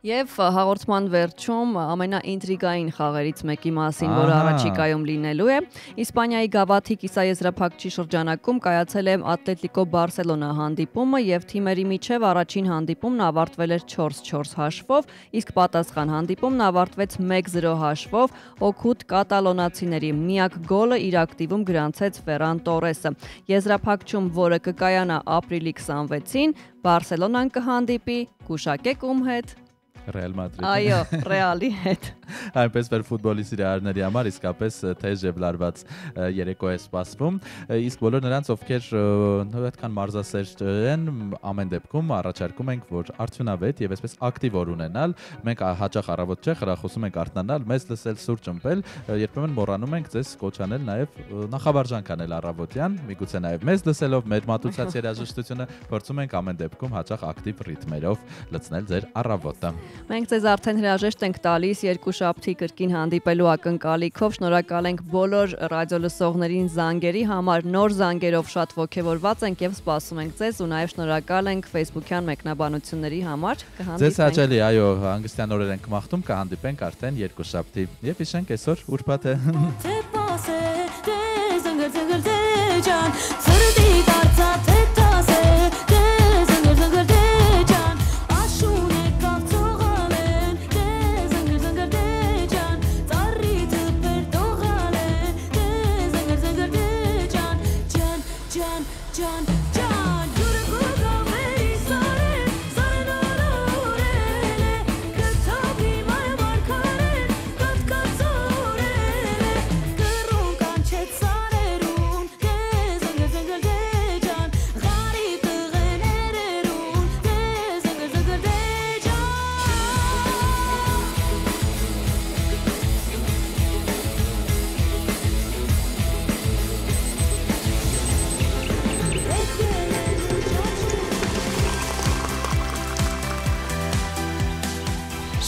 Եվ հաղորդման վերջում ամենաինտրիգային խաղերից մեկի մասին, որը առաջիկայում լինելու է, Իսպանիայի գավաթի կիսաեզրափակչի շրջանակում կայացել է Ատլետիկո Բարսելոնա հանդիպումը եւ թիմերի միջև առաջին հանդիպումն ավարտվել էր 4-4 հաշվով, իսկ պատասխան հանդիպումն ավարտվեց 1-0 հաշվով, օգուտ կատալոնացիների։ Միակ գոլը իր ակտիվում գրանցեց Ֆերան Տորեսը։ Եզրափակչում, որը կկայանա ապրիլի 26-ին, Բարսելոնան կհանդիպի գուշակեք ում հետ։ Ռեալ Մադրիդ։ Այո, Ռեալի հետ։ Այնպես որ ֆուտբոլի սիրահարների համար իսկապես թեժ եւ լարված երեկո է սպասվում, իսկ բոլոր նրանց, ովքեր այդքան մարզասեր են, ամեն դեպքում առաջարկում ենք, որ արդյունավետ եւ այսպես ակտիվ օր ունենալ, մենք հաճախ առավոտ չէ խրախուսում ենք արթնանալ, մեզ լսել, սուրճ ըմպել, երբեմն մոռանում ենք ձեզ կոչանել նաեւ նախավարժանք անել առավոտյան, միգուցե նաեւ մեզ լսելով մեր մատուցած երաժշտությունը փորձում ենք ամեն դեպքում հաճախ ակտիվ ռիթմերով լցնել ձեր առավոտը։ Մենք ձեզ արդեն հրաժեշտ ենք տալիս երկուշաբթի կրկին հանդիպելու ակնկալիքով, շնորհակալ ենք բոլոր ռադիո լսողներին զանգերի համար, նոր զանգերով շատ ոգևորված ենք եւ սպասում ենք ձեզ ու նաեւ շնորհակալ ենք Facebook-յան մեկնաբանությունների համար։ Ձեզ հաճելի, այո, հանգստյան օրեր ենք մաղթում, կհանդիպենք արդեն երկուշաբթի։ Եվ հիշենք այսօր ուրբաթ է։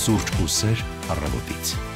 Սուրճ ու սեր առավոտից։